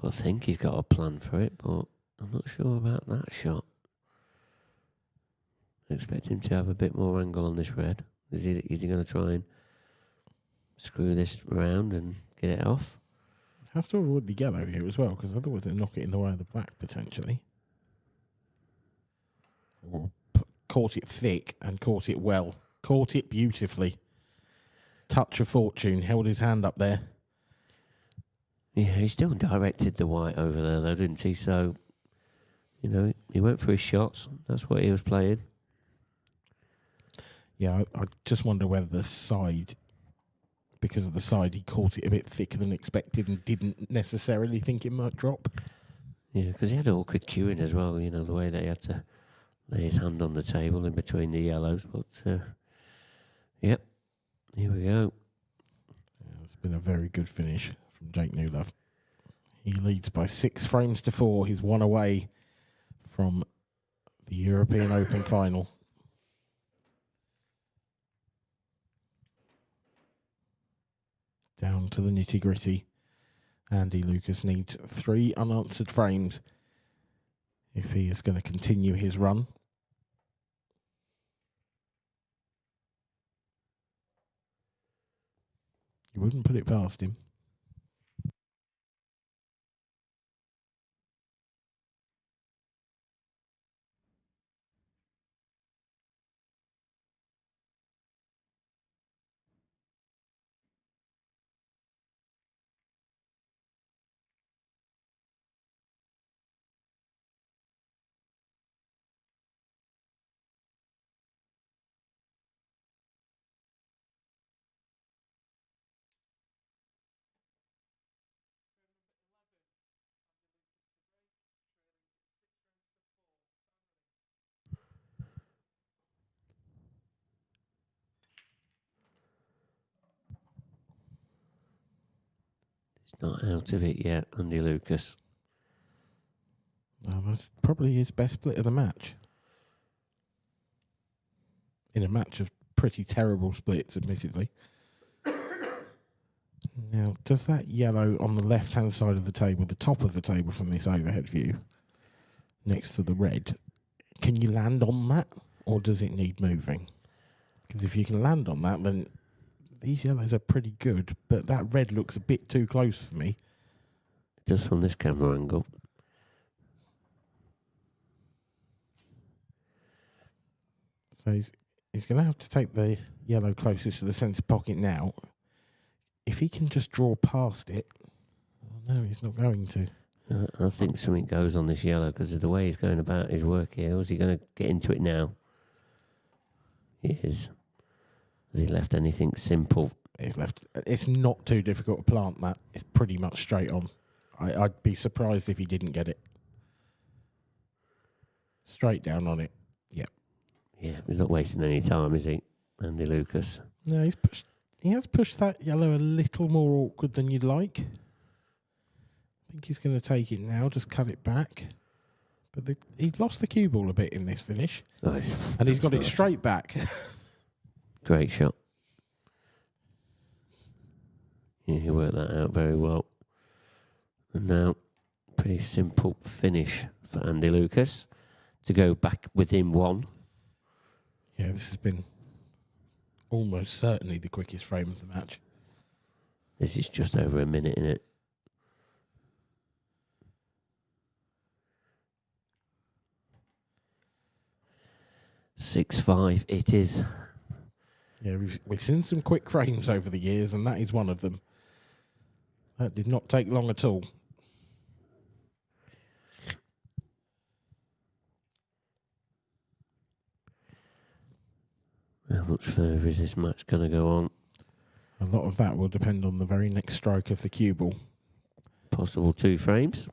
But I think he's got a plan for it, but I'm not sure about that shot. I expect him to have a bit more angle on this red. Is he going to try and screw this around and get it off? Has to avoid the yellow here as well, because otherwise they'll knock it in the way of the black, potentially. Or caught it thick and caught it well. Caught it beautifully. Touch of fortune. Held his hand up there. Yeah, he still directed the white over there, though, didn't he? So, you know, he went for his shots. That's what he was playing. Yeah, I just wonder whether the side, because of the side, he caught it a bit thicker than expected and didn't necessarily think it might drop. Yeah, because he had awkward cueing as well, you know, the way that he had to lay his hand on the table in between the yellows. But, yep, here we go. Yeah, it's been a very good finish from Jake Newlove. He leads by 6 frames to 4. He's 1 away from the European Open final. Down to the nitty-gritty. Andy Lucas needs 3 unanswered frames if he is going to continue his run. You wouldn't put it past him. He's not out of it yet, Andy Lucas. That's probably his best split of the match. In a match of pretty terrible splits, admittedly. Now, does that yellow on the left-hand side of the table, the top of the table from this overhead view, next to the red, can you land on that, or does it need moving? Because if you can land on that, then these yellows are pretty good, but that red looks a bit too close for me. Just from this camera angle. So he's going to have to take the yellow closest to the centre pocket now. If he can just draw past it, no, he's not going to. I think something goes on this yellow because of the way he's going about his work here. Is he going to get into it now? He is. Has he left anything simple? He's left. It's not too difficult to plant that. It's pretty much straight on. I'd be surprised if he didn't get it. Straight down on it. Yep. Yeah, he's not wasting any time, is he, Andy Lucas? No, he has pushed that yellow a little more awkward than you'd like. I think he's going to take it now, just cut it back. But he's lost the cue ball a bit in this finish. Nice. And he's got it straight back. Great shot. Yeah, he worked that out very well. And now, pretty simple finish for Andy Lucas to go back within 1. Yeah, this has been almost certainly the quickest frame of the match. This is just over a minute, innit? .65 it is. Yeah, we've seen some quick frames over the years, and that is one of them. That did not take long at all. How much further is this match going to go on? A lot of that will depend on the very next stroke of the cue ball. Possible 2 frames.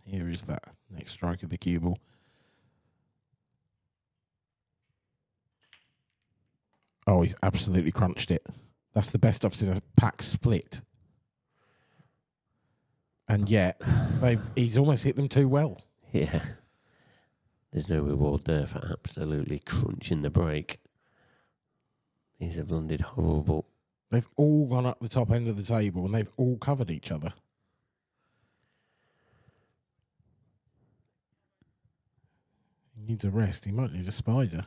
Here is that next strike of the cue ball. Oh, he's absolutely crunched it. That's the best I've seen a pack split. And yet, he's almost hit them too well. Yeah. There's no reward there for absolutely crunching the break. These have landed horrible. They've all gone up the top end of the table and they've all covered each other. He needs a rest. He might need a spider.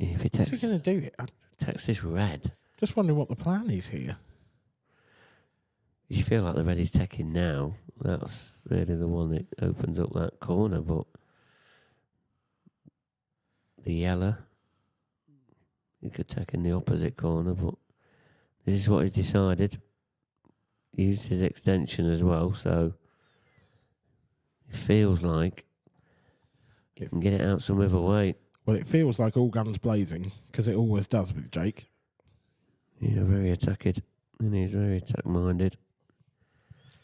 If he What's he going to do? takes this red. Just wondering what the plan is here. You feel like the red he's taking now, that's really the one that opens up that corner, but the yellow, he could take in the opposite corner, but this is what he's decided. Used his extension as well, so it feels like he can get it out some other way. Well, it feels like all guns blazing, because it always does with Jake. Yeah, very attacking, and he's very attack-minded.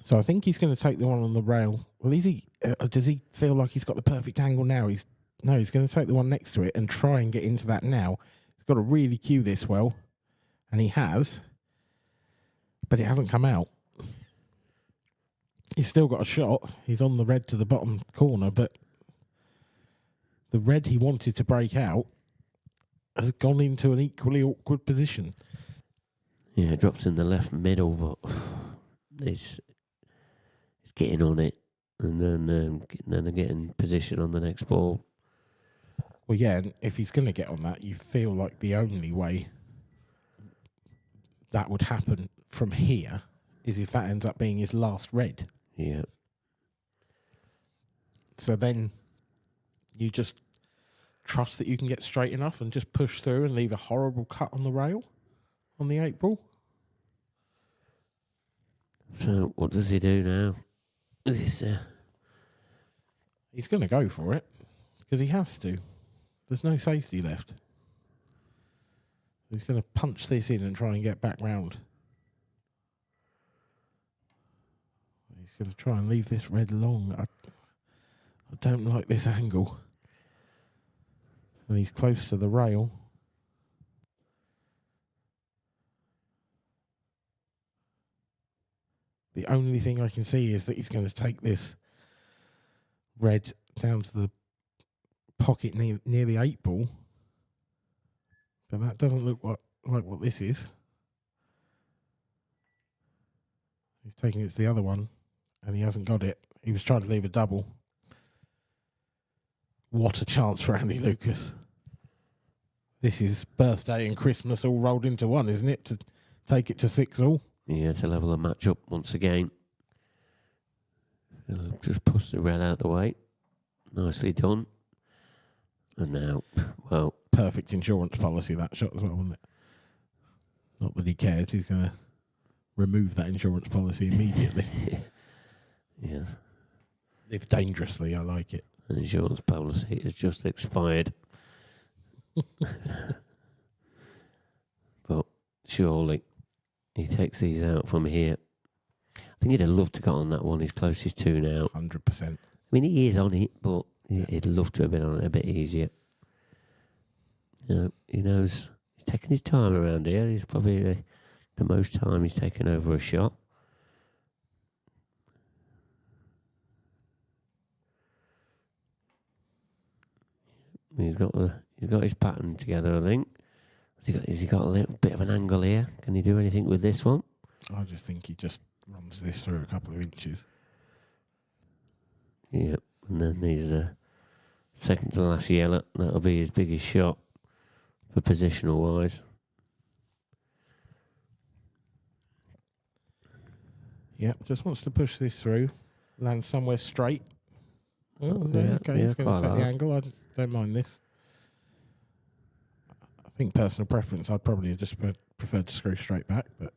So I think he's going to take the one on the rail. Well, is he? Does he feel like he's got the perfect angle now? He's going to take the one next to it and try and get into that now. He's got to really cue this well, and he has, but it hasn't come out. He's still got a shot. He's on the red to the bottom corner, but the red he wanted to break out has gone into an equally awkward position. Yeah, it drops in the left middle, but it's getting on it, and then they're getting position on the next ball. Well, yeah, and if he's going to get on that, you feel like the only way that would happen from here is if that ends up being his last red. Yeah. So then you just trust that you can get straight enough and just push through and leave a horrible cut on the rail on the 8 ball. So what does he do now? He's going to go for it because he has to. There's no safety left. He's going to punch this in and try and get back round. He's going to try and leave this red long. I don't like this angle. And he's close to the rail. The only thing I can see is that he's going to take this red down to the pocket near the 8 ball. But that doesn't look like what this is. He's taking it to the other one, and he hasn't got it. He was trying to leave a double. What a chance for Andy Lucas. This is birthday and Christmas all rolled into one, isn't it? To take it to 6-all. Yeah, to level the match up once again. Just push the red out the way. Nicely done. And now, well... Perfect insurance policy, that shot as well, wasn't it? Not that he cares. He's going to remove that insurance policy immediately. Yeah. Live dangerously, I like it. The insurance policy has just expired. But surely he takes these out from here. I think he'd have loved to get on that one. He's closest to now. 100%. I mean, he is on it, but he'd love to have been on it a bit easier. You know, he knows he's taking his time around here. He's probably the most time he's taken over a shot. He's got his pattern together, I think. Has he got a little bit of an angle here? Can he do anything with this one? I just think he just runs this through a couple of inches. Yeah, and then he's second to last yellow. That'll be his biggest shot for positional wise. Yep, just wants to push this through, land somewhere straight. Oh, yeah, okay, he's going to take the angle. I don't mind this. I think personal preference, I'd probably just prefer to screw straight back, but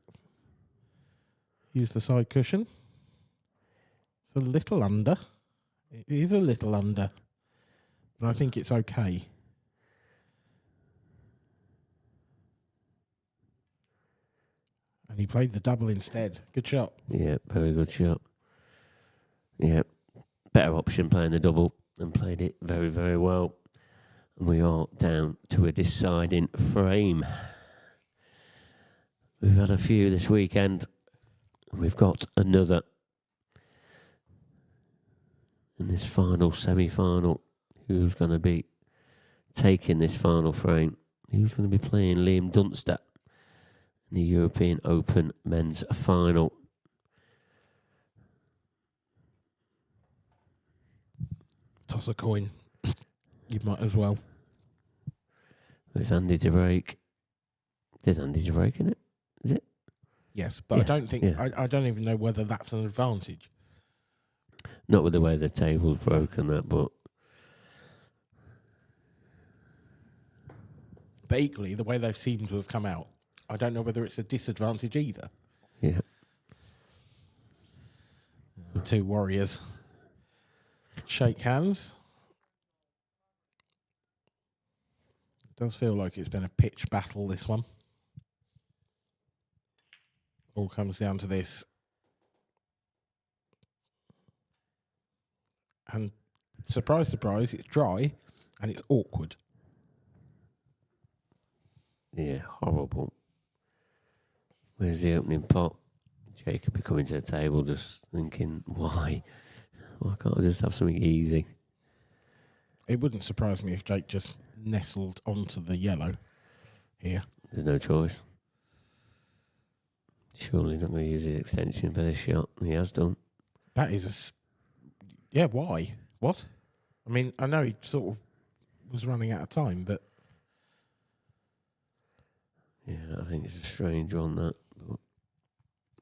use the side cushion. It's a little under. It is a little under, but I think it's okay. And he played the double instead. Good shot. Yeah, very good shot. Yeah, better option playing the double and played it very, very well. And we are down to a deciding frame. We've had a few this weekend. We've got another in this final semi-final. Who's going to be taking this final frame? Who's going to be playing Liam Dunster in the European Open men's final? Toss a coin. You might as well. It's Andy to break. There's Andy's breaking it. Is it? Yes, but Yes, I don't think yeah. I don't even know whether that's an advantage. Not with the way the table's broken, that, but equally, the way they've seemed to have come out, I don't know whether it's a disadvantage either. yeah. The two warriors shake hands. It does feel like it's been a pitched battle, this one. All comes down to this. And surprise, surprise, it's dry and it's awkward. Yeah, horrible. Where's the opening pot? Jacob be coming to the table just thinking, why? Why can't I just have something easy? It wouldn't surprise me if Jake just nestled onto the yellow here. There's no choice. Surely he's not going to use his extension for this shot. He has done. That is yeah, why? What? I mean, I know he sort of was running out of time, but... Yeah, I think it's a strange one, that. But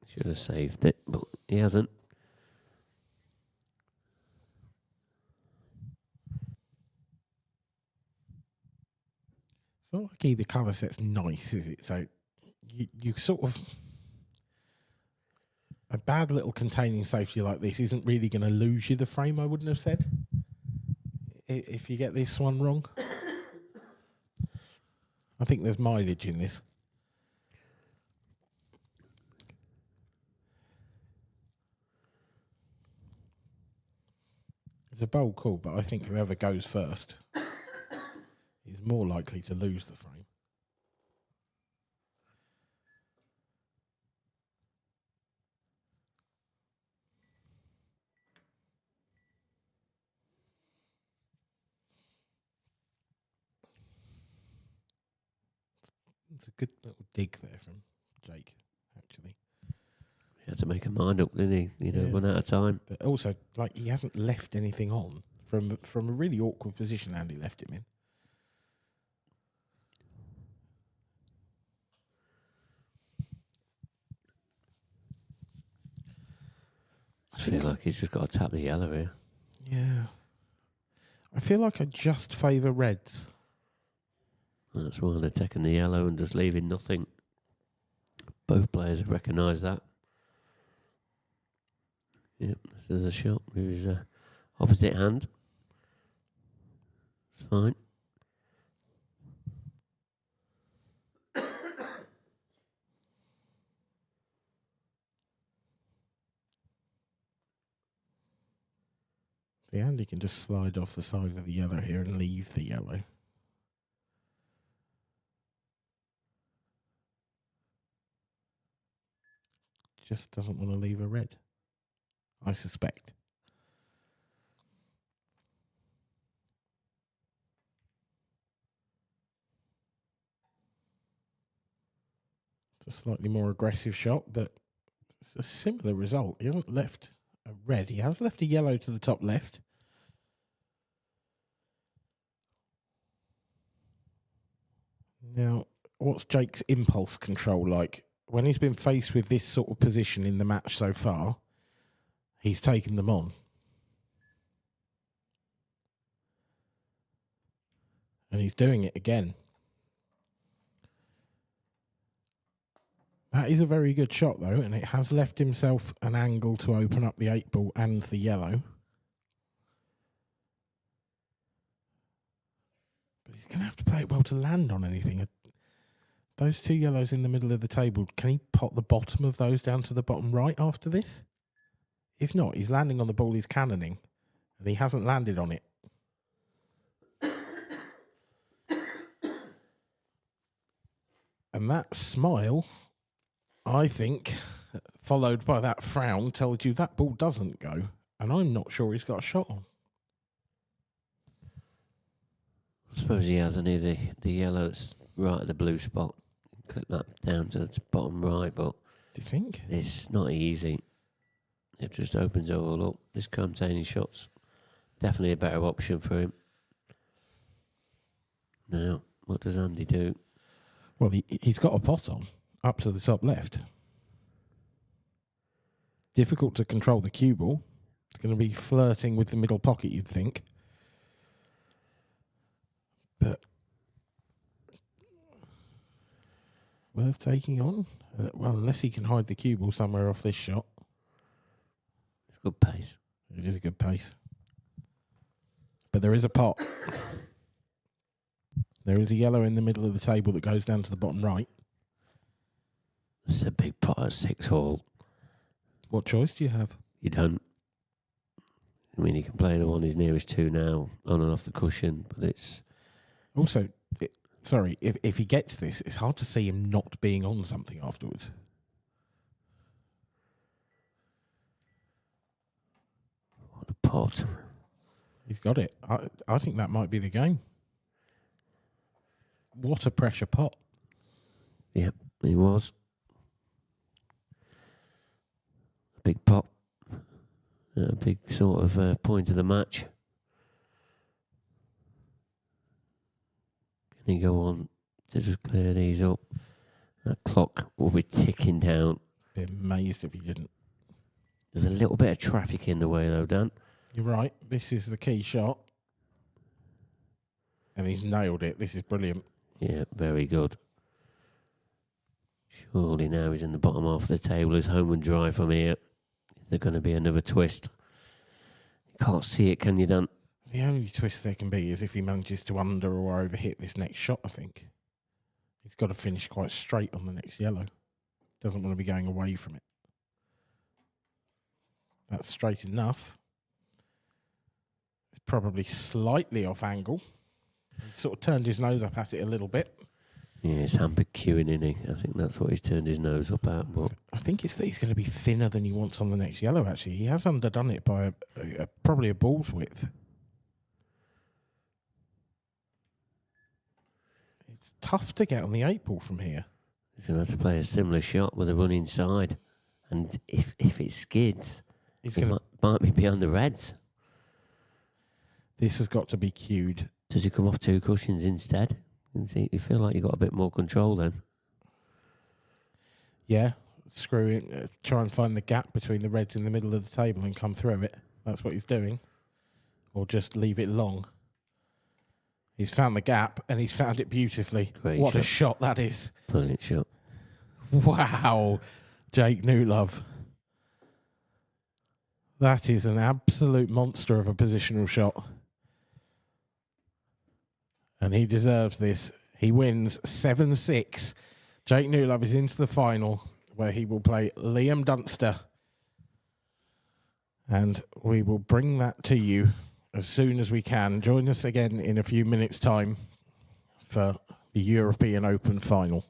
should have saved it, but he hasn't. It's not like either colour set's nice, is it? So you sort of... A bad little containing safety like this isn't really going to lose you the frame, I wouldn't have said. If you get this one wrong. I think there's mileage in this. It's a bold call, but I think whoever goes first is more likely to lose the frame. It's a good little dig there from Jake, actually. He had to make a mind up, didn't he? You know, Yeah. run out of time. But also, like, he hasn't left anything on from a really awkward position Andy left him in. I feel like he's just got to tap the yellow here. Yeah. I feel like I just favour reds. That's why they're taking the yellow and just leaving nothing. Both players have recognised that. Yep, this is a shot with his opposite hand. It's fine. The Andy can just slide off the side of the yellow here and leave the yellow. Just doesn't want to leave a red, I suspect. It's a slightly more aggressive shot, but it's a similar result. He hasn't left a red. He has left a yellow to the top left. Now, what's Jake's impulse control like? When he's been faced with this sort of position in the match so far, he's taken them on. And he's doing it again. That is a very good shot, though, and it has left himself an angle to open up the 8-ball and the yellow. But he's going to have to play it well to land on anything. Those two yellows in the middle of the table, can he pot the bottom of those down to the bottom right after this? If not, he's landing on the ball he's cannoning, and he hasn't landed on it. And that smile, I think, followed by that frown, tells you that ball doesn't go. And I'm not sure he's got a shot on. I suppose he has any of the yellow that's right at the blue spot. Click that down to the bottom right, but Do you think? it's not easy. It just opens it all up. This containing shot's definitely a better option for him. Now, what does Andy do? Well, he's got a pot on up to the top left. Difficult to control the cue ball. It's going to be flirting with the middle pocket, you'd think. But worth taking on. Well, unless he can hide the cue ball somewhere off this shot. It's good pace. It is a good pace. But there is a pot. There is a yellow in the middle of the table that goes down to the bottom right. It's a big pot at 6 all. What choice do you have? You don't. I mean, he can play the one he's nearest to now, on and off the cushion, but it's... Also, if he gets this, it's hard to see him not being on something afterwards. What a pot. He's got it. I think that might be the game. What a pressure pot. Yep, he was. A big pot. A big sort of point of the match. Can he go on to just clear these up? That clock will be ticking down. Be amazed if he didn't. There's a little bit of traffic in the way though, Dan. You're right. This is the key shot. And he's nailed it. This is brilliant. Yeah, very good. Surely now he's in the bottom half of the table. He's home and dry from here. Is there going to be another twist? You can't see it, can you, Dan? The only twist there can be is if he manages to under or overhit this next shot, I think. He's got to finish quite straight on the next yellow. Doesn't want to be going away from it. That's straight enough. It's probably slightly off angle. He sort of turned his nose up at it a little bit. Yeah, it's hampered cueing, isn't he? I think that's what he's turned his nose up at. But I think it's that he's going to be thinner than he wants on the next yellow, actually. He has underdone it by probably a ball's width. It's tough to get on the 8 ball from here. he's going to have to play a similar shot with a run inside. And if it skids, He's he going to. might be behind the reds. This has got to be cued. Does he come off 2 cushions instead? You feel like you've got a bit more control then. Yeah, screw it. Try and find the gap between the reds in the middle of the table and come through it. That's what he's doing. Or just leave it long. He's found the gap and he's found it beautifully. Great What shot. a shot that is. Brilliant shot. Wow, Jake Newlove. That is an absolute monster of a positional shot. And he deserves this. He wins 7-6. Jake Newlove is into the final where he will play Liam Dunster. And we will bring that to you as soon as we can. Join us again in a few minutes' time for the European Open final.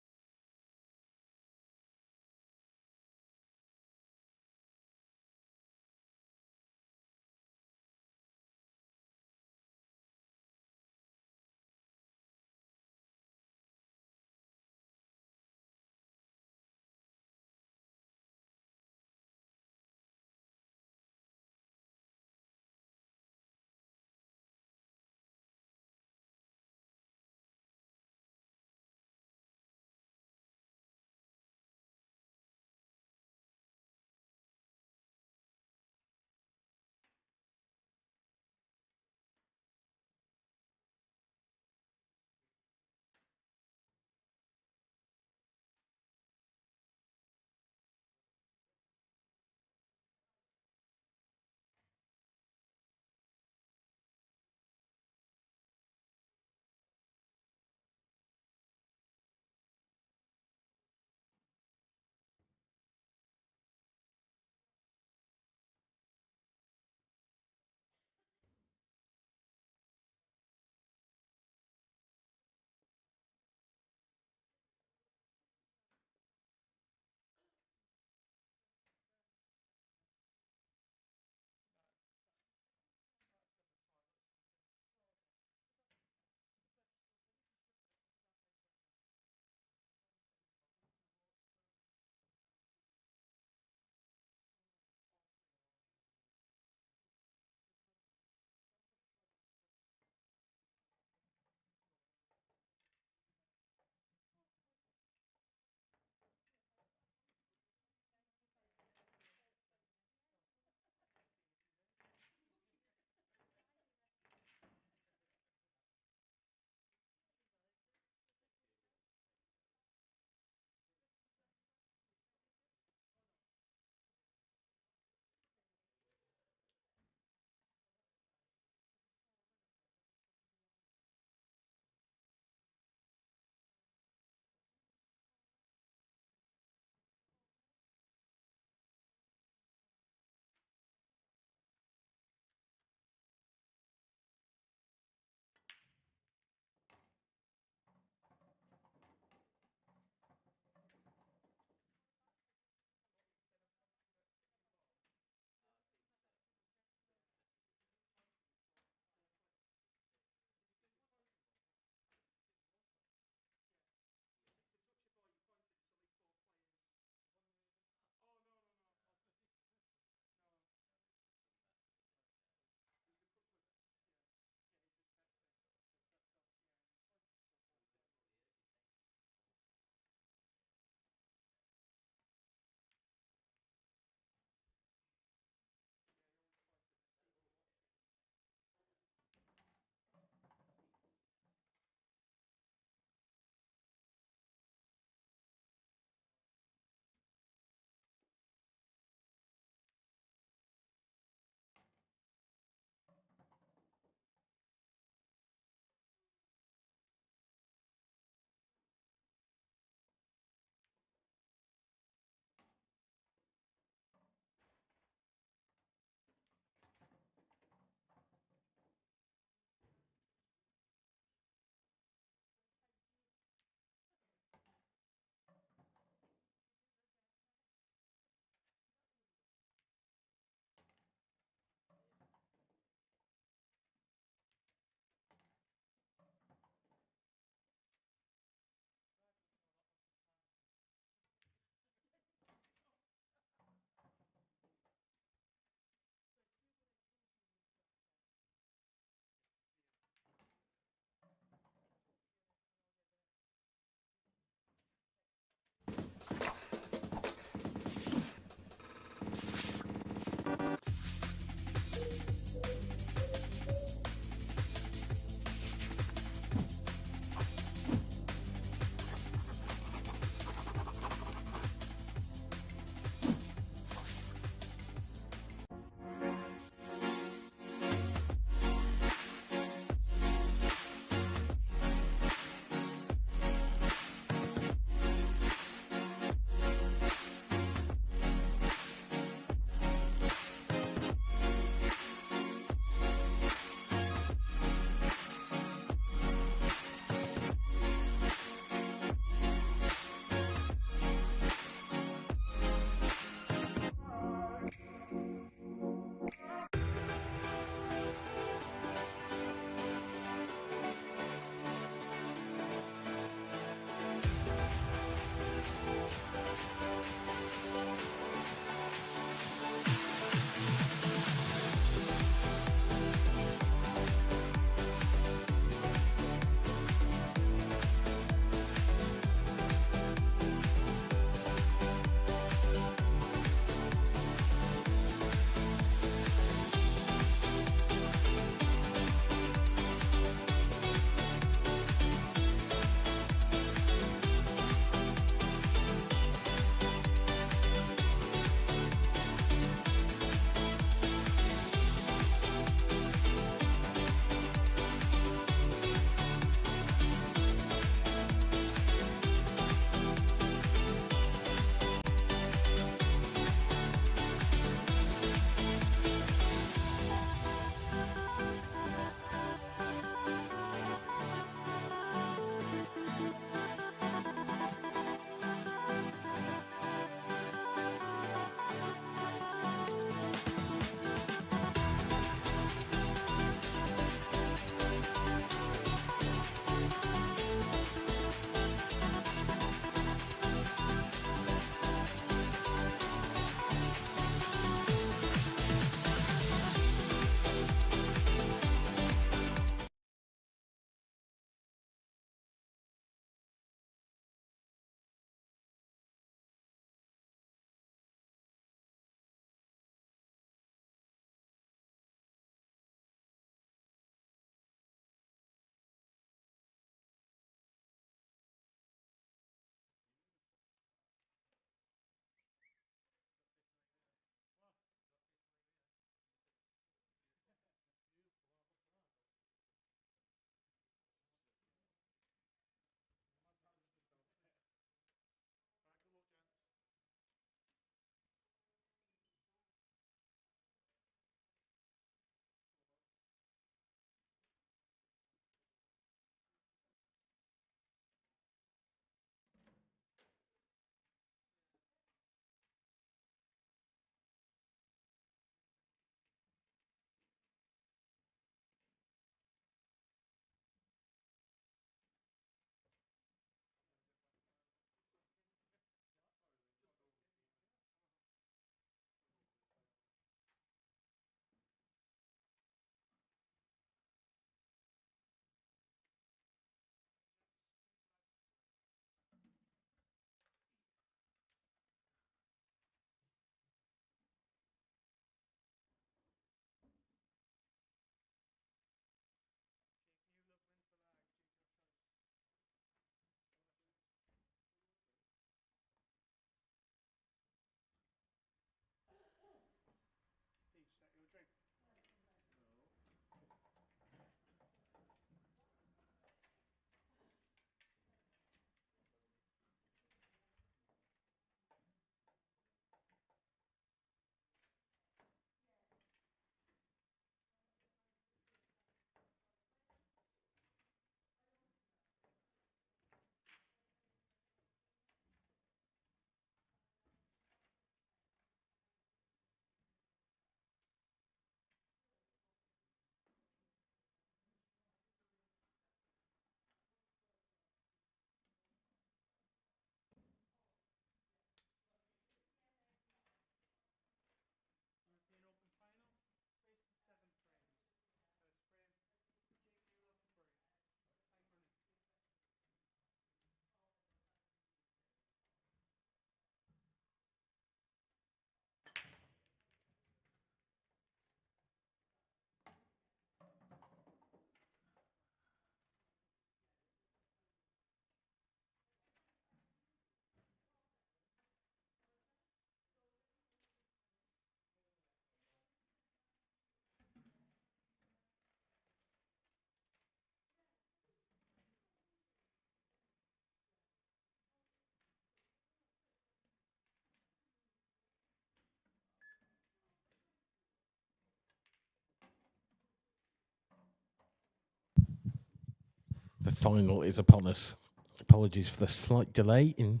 final is upon us. Apologies for the slight delay in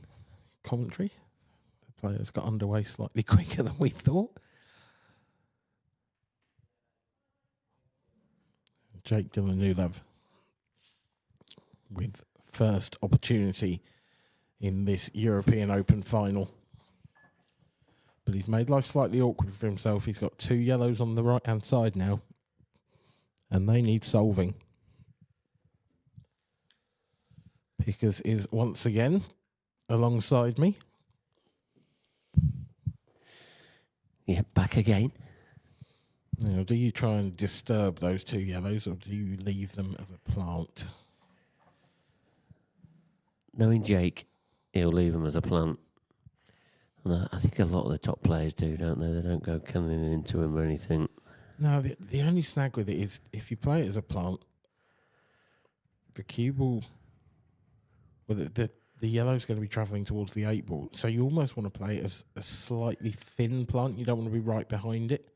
commentary. The players got underway slightly quicker than we thought. Jake Dylan-Newlove with first opportunity in this European Open final. But he's made life slightly awkward for himself. He's got 2 yellows on the right-hand side now, and they need solving. Pickers is once again alongside me. Yeah, back again. Now, do you try and disturb those 2 yellows, or do you leave them as a plant? Knowing Jake, he'll leave them as a plant. And I think a lot of the top players do, don't they? They don't go cannoning into him or anything. No, the only snag with it is if you play it as a plant, the cue ball, well, the yellow's going to be travelling towards the 8 ball. So you almost want to play it as a slightly thin plant. You don't want to be right behind it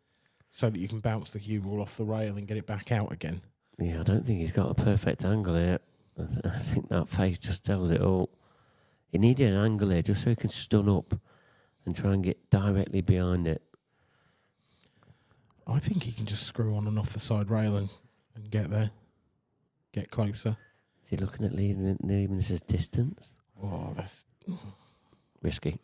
so that you can bounce the cue ball off the rail and get it back out again. Yeah, I don't think he's got a perfect angle here. I think that face just tells it all. He needed an angle here just so he can stun up and try and get directly behind it. I think he can just screw on and off the side rail and get there, get closer. Is he looking at leaving this as distance? Oh, that's Risky.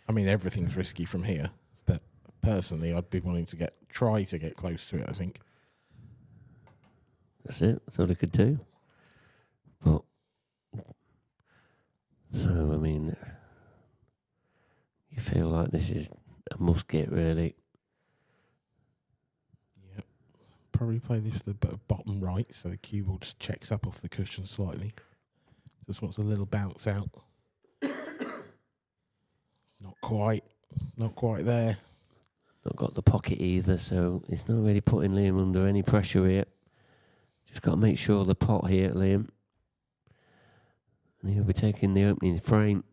I mean, everything's risky from here, but personally, I'd be wanting to try to get close to it, I think. That's it. That's all he could do. But, so, I mean, you feel like this is a must get, really. Yep. Probably play this to the bottom right, so the cue ball just checks up off the cushion slightly. Just wants a little bounce out. Not quite there. Not got the pocket either, so it's not really putting Liam under any pressure here. Just got to make sure the pot here, Liam. And he'll be taking the opening frame.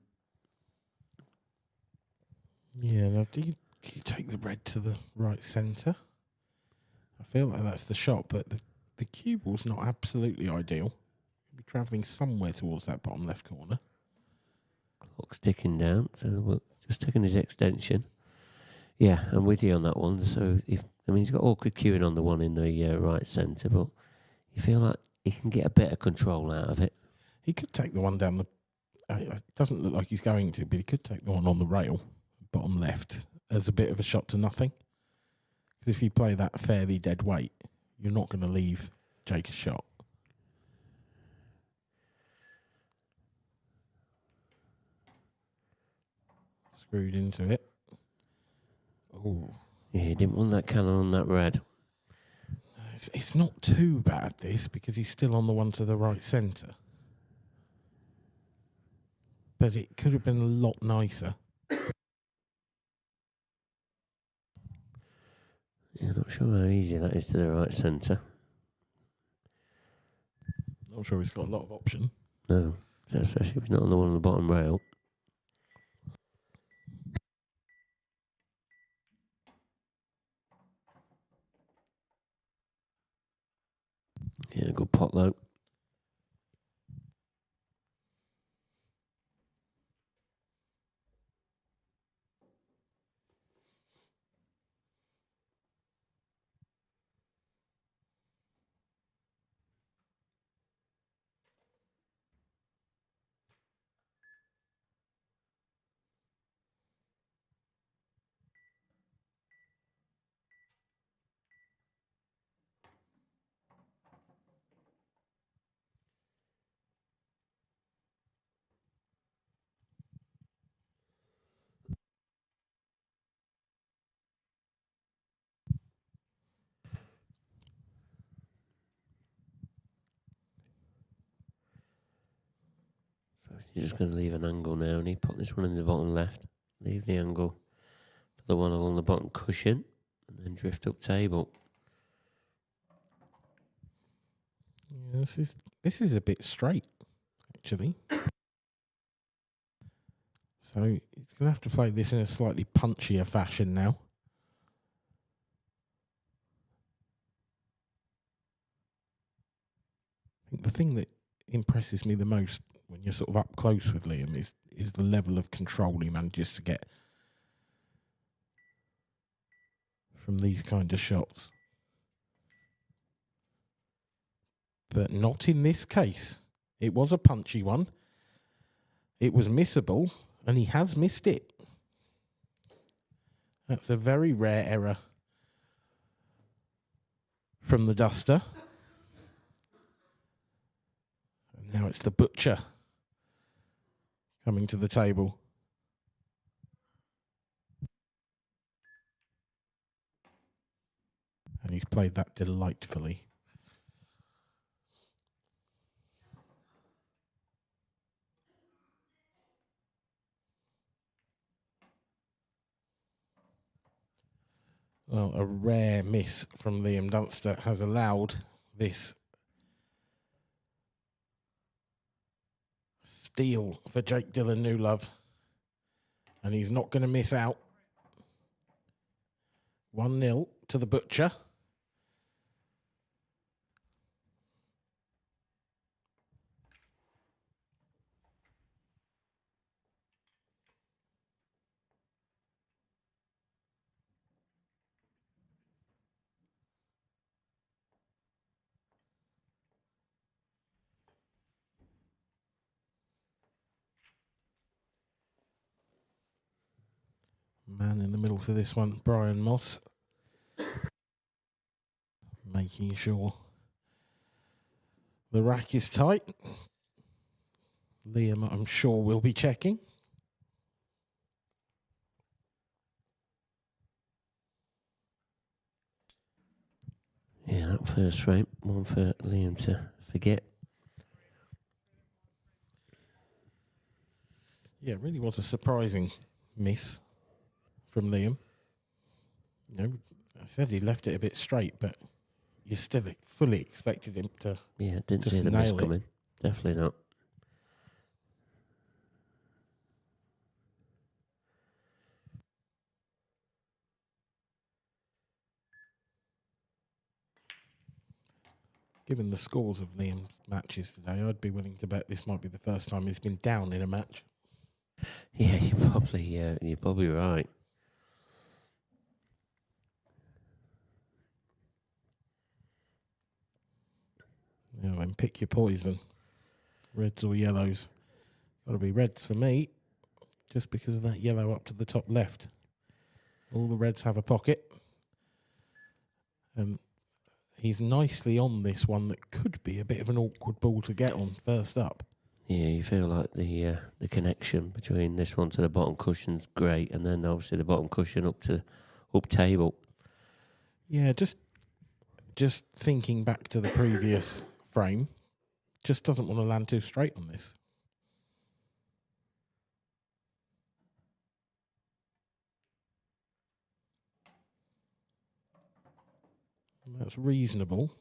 Yeah, now do you take the red to the right centre? I feel like that's the shot, but the cue ball's not absolutely ideal. You'll be travelling somewhere towards that bottom left corner. Clock's ticking down, so we're just taking his extension. Yeah, I'm with you on that one. So, he's got awkward cueing on the one in the right centre, but you feel like he can get a better control out of it. He could take the one down the... it doesn't look like he's going to, but he could take the one on the rail, bottom left, as a bit of a shot to nothing. Because if you play that fairly dead weight, you're not going to leave Jake a shot. Screwed into it. Oh. Yeah, he didn't want that cannon on that red. It's not too bad, this, because he's still on the one to the right centre. But it could have been a lot nicer. Yeah, not sure how easy that is to the right centre. Not sure he's got a lot of option. No, especially if he's not on the one on the bottom rail. Yeah, good pot though. He's just going to leave an angle now, and he put this one in the bottom left. Leave the angle for the one along the bottom cushion, and then drift up table. Yeah, this is a bit straight, actually. So he's going to have to play this in a slightly punchier fashion now. I think the thing that impresses me the most when you're sort of up close with Liam is the level of control he manages to get from these kind of shots. But not in this case. It was a punchy one. It was missable, and he has missed it. That's a very rare error from the duster. And now it's the butcher coming to the table. And he's played that delightfully. Well, a rare miss from Liam Dunster has allowed this steal for Jake Dillon Newlove. And he's not going to miss out. 1-0 to the butcher. Man in the middle for this one, Brian Moss. Making sure the rack is tight. Liam, I'm sure, will be checking. Yeah, that first frame, one for Liam to forget. Yeah, it really was a surprising miss from Liam. You know, I said he left it a bit straight, but you still fully expected him to. Yeah, didn't just see the miss nail it. coming. Definitely not. Given the scores of Liam's matches today, I'd be willing to bet this might be the first time he's been down in a match. Yeah, you're probably right. You know, then pick your poison. Reds or yellows. Got to be reds for me, just because of that yellow up to the top left. All the reds have a pocket. And he's nicely on this one that could be a bit of an awkward ball to get on first up. Yeah, you feel like the connection between this one to the bottom cushion's great, and then obviously the bottom cushion up table. Yeah, just thinking back to the previous frame, just doesn't want to land too straight on this. That's reasonable.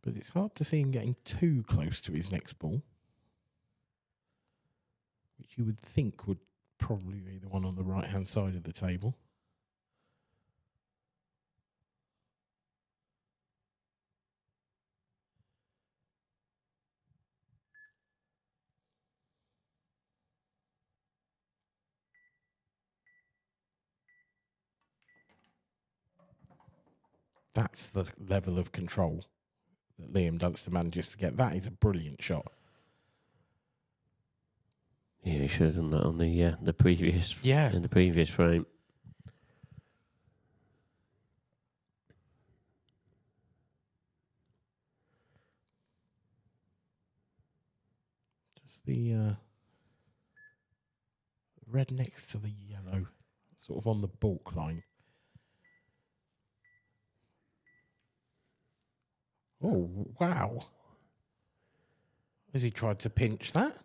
But it's hard to see him getting too close to his next ball, which you would think would probably be the one on the right-hand side of the table. That's the level of control that Liam Dunster manages to get. That is a brilliant shot. Yeah, he should have done that on the previous in the previous frame. Just the red next to the yellow, sort of on the balk line. Oh, wow. Has he tried to pinch that?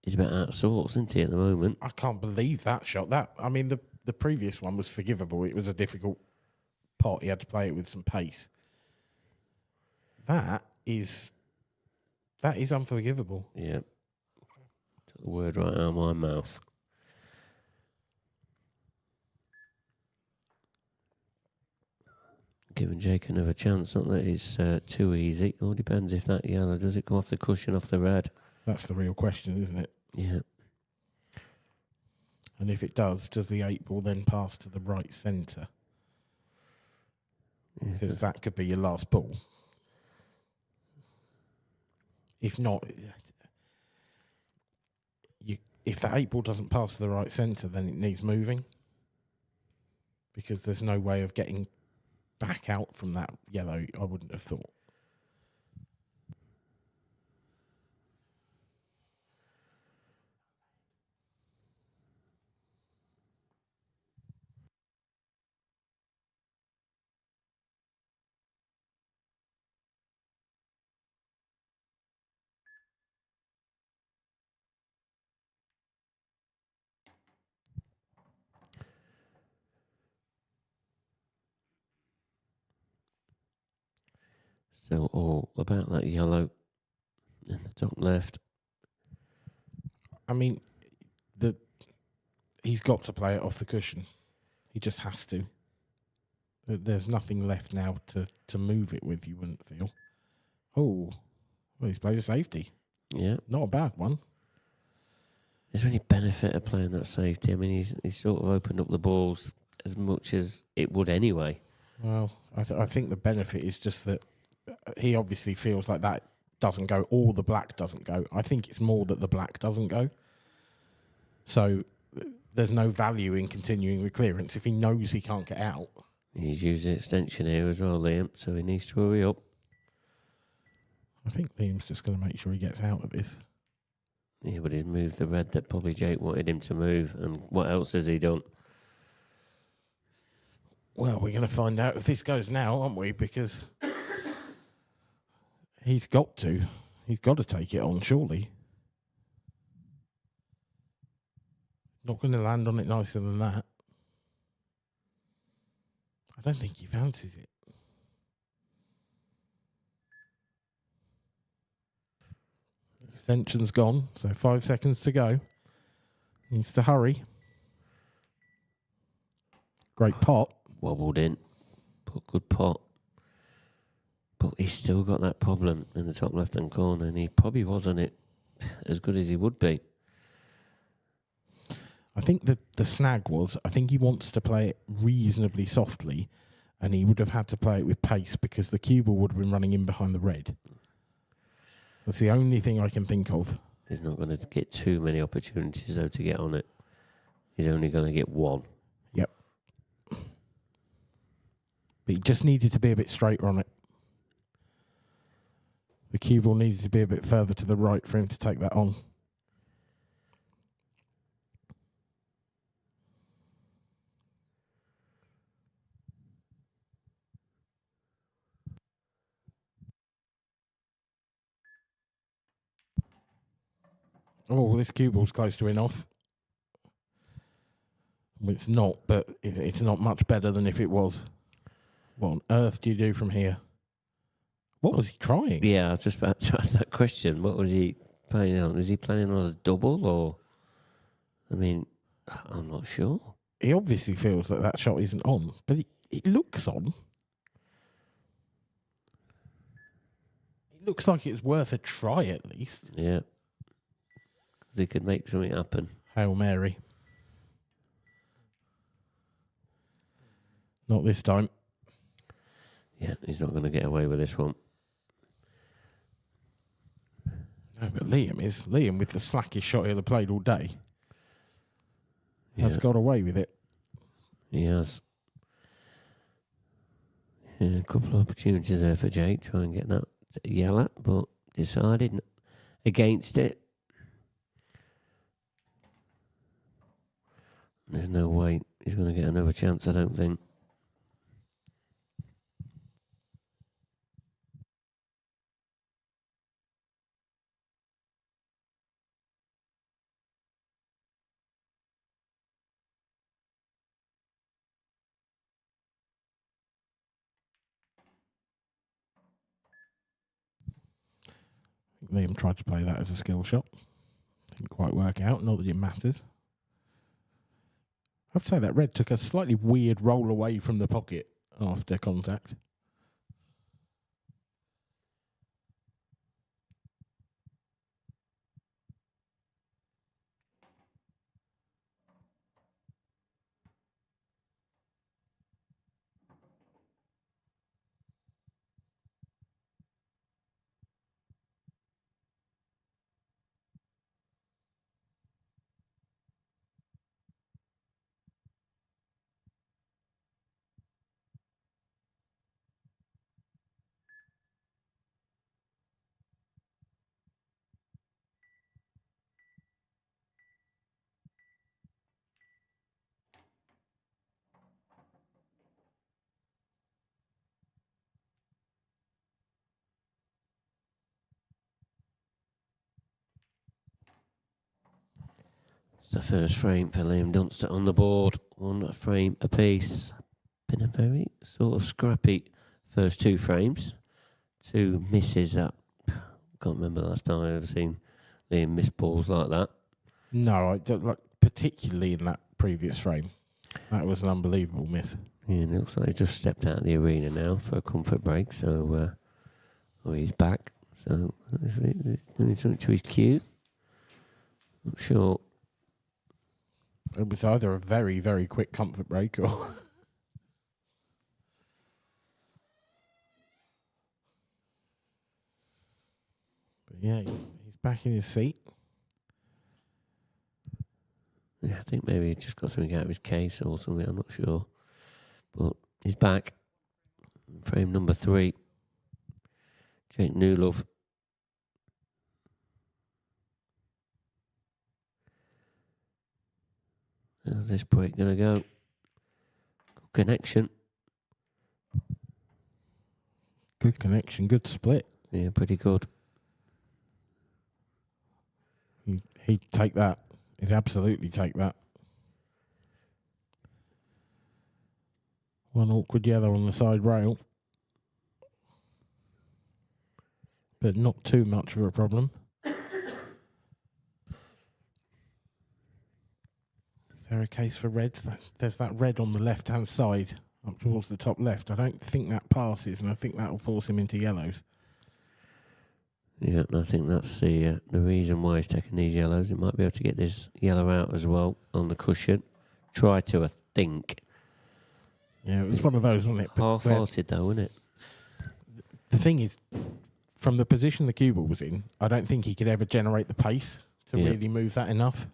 He's a bit out of sorts, isn't he, at the moment? I can't believe that shot. The previous one was forgivable. It was a difficult pot. He had to play it with some pace. That is unforgivable. Yeah. Took the word right out of my mouth. giving Jake another chance. Not that it's too easy. All depends if that yellow, does it go off the cushion, off the red? That's the real question, isn't it? Yeah. And if it does the 8 ball then pass to the right centre? Because that could be your last ball. If not, if the 8 ball doesn't pass to the right centre, then it needs moving. Because there's no way of getting back out from that yellow, I wouldn't have thought. Still all about that yellow in the top left. I mean, he's got to play it off the cushion. He just has to. There's nothing left now to move it with, you wouldn't feel. Oh, well, he's played a safety. Yeah. Not a bad one. Is there any benefit of playing that safety? I mean, he's sort of opened up the balls as much as it would anyway. Well, I think the benefit is just that he obviously feels like that doesn't go, or the black doesn't go. I think it's more that the black doesn't go. So there's no value in continuing the clearance if he knows he can't get out. He's using extension here as well, Liam, so he needs to hurry up. I think Liam's just going to make sure he gets out of this. Yeah, but he's moved the red that probably Jake wanted him to move. And what else has he done? Well, we're going to find out if this goes now, aren't we? Because he's got to. He's got to take it on, surely. Not going to land on it nicer than that. I don't think he fancies it. Extension's gone, so 5 seconds to go. Needs to hurry. Great pot. Wobbled in. But good pot. But he's still got that problem in the top left-hand corner, and he probably wasn't it as good as he would be. I think that the snag was, I think he wants to play it reasonably softly, and he would have had to play it with pace because the cue ball would have been running in behind the red. That's the only thing I can think of. He's not going to get too many opportunities, though, to get on it. He's only going to get one. Yep. But he just needed to be a bit straighter on it. The cue ball needed to be a bit further to the right for him to take that on. Oh, this cue ball's close to in off. Well, it's not, but it's not much better than if it was. What on earth do you do from here? What was he trying? Yeah, I was just about to ask that question. What was he playing on? Was he playing on a double or? I mean, I'm not sure. He obviously feels that that shot isn't on, but it looks on. It looks like it's worth a try at least. Yeah. Because he could make something happen. Hail Mary. Not this time. Yeah, he's not going to get away with this one. No, but Liam is. Liam, with the slackest shot he'll have played all day, has got away with it. He has. Yeah, a couple of opportunities there for Jake. Try and get that yellow, but decided against it. There's no way he's going to get another chance, I don't think. Liam tried to play that as a skill shot. Didn't quite work out, not that it matters. I have to say that red took a slightly weird roll away from the pocket. after contact. It's the first frame for Liam Dunster on the board. 1 frame apiece. Been a very sort of scrappy first 2 frames. 2 misses that. Can't remember the last time I've ever seen Liam miss balls like that. No, I don't, like, particularly in that previous frame. That was an unbelievable miss. Yeah, and it looks like he just stepped out of the arena now for a comfort break. So he's back. So doing something to his cue. Not sure. It was either a very, very quick comfort break or... But yeah, he's back in his seat. Yeah, I think maybe he just got something out of his case or something. I'm not sure. But he's back. Frame number 3. Jake Newlove. How's this break going to go? Good connection. Good connection, good split. Yeah, pretty good. He'd take that. He'd absolutely take that. 1 awkward yellow on the side rail. But not too much of a problem. Is there a case for reds? There's that red on the left-hand side, up towards the top left. I don't think that passes, and I think that will force him into yellows. Yeah, I think that's the reason why he's taking these yellows. He might be able to get this yellow out as well on the cushion. Try to, I think. Yeah, it was one of those, wasn't it? Half-hearted though, wasn't it? The thing is, from the position the cue ball was in, I don't think he could ever generate the pace to really move that enough.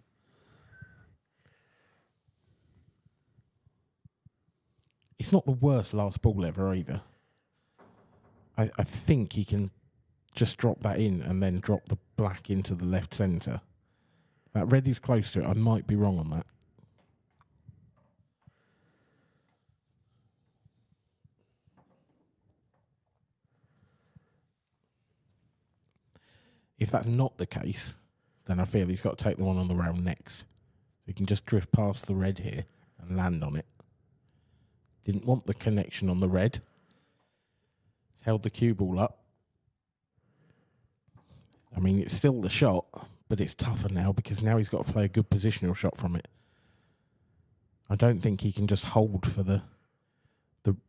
It's not the worst last ball ever either. I think he can just drop that in and then drop the black into the left centre. That red is close to it. I might be wrong on that. If that's not the case, then I feel he's got to take the one on the rail next. He can just drift past the red here and land on it. Didn't want the connection on the red. Held the cue ball up. I mean, it's still the shot, but it's tougher now because now he's got to play a good positional shot from it. I don't think he can just hold for the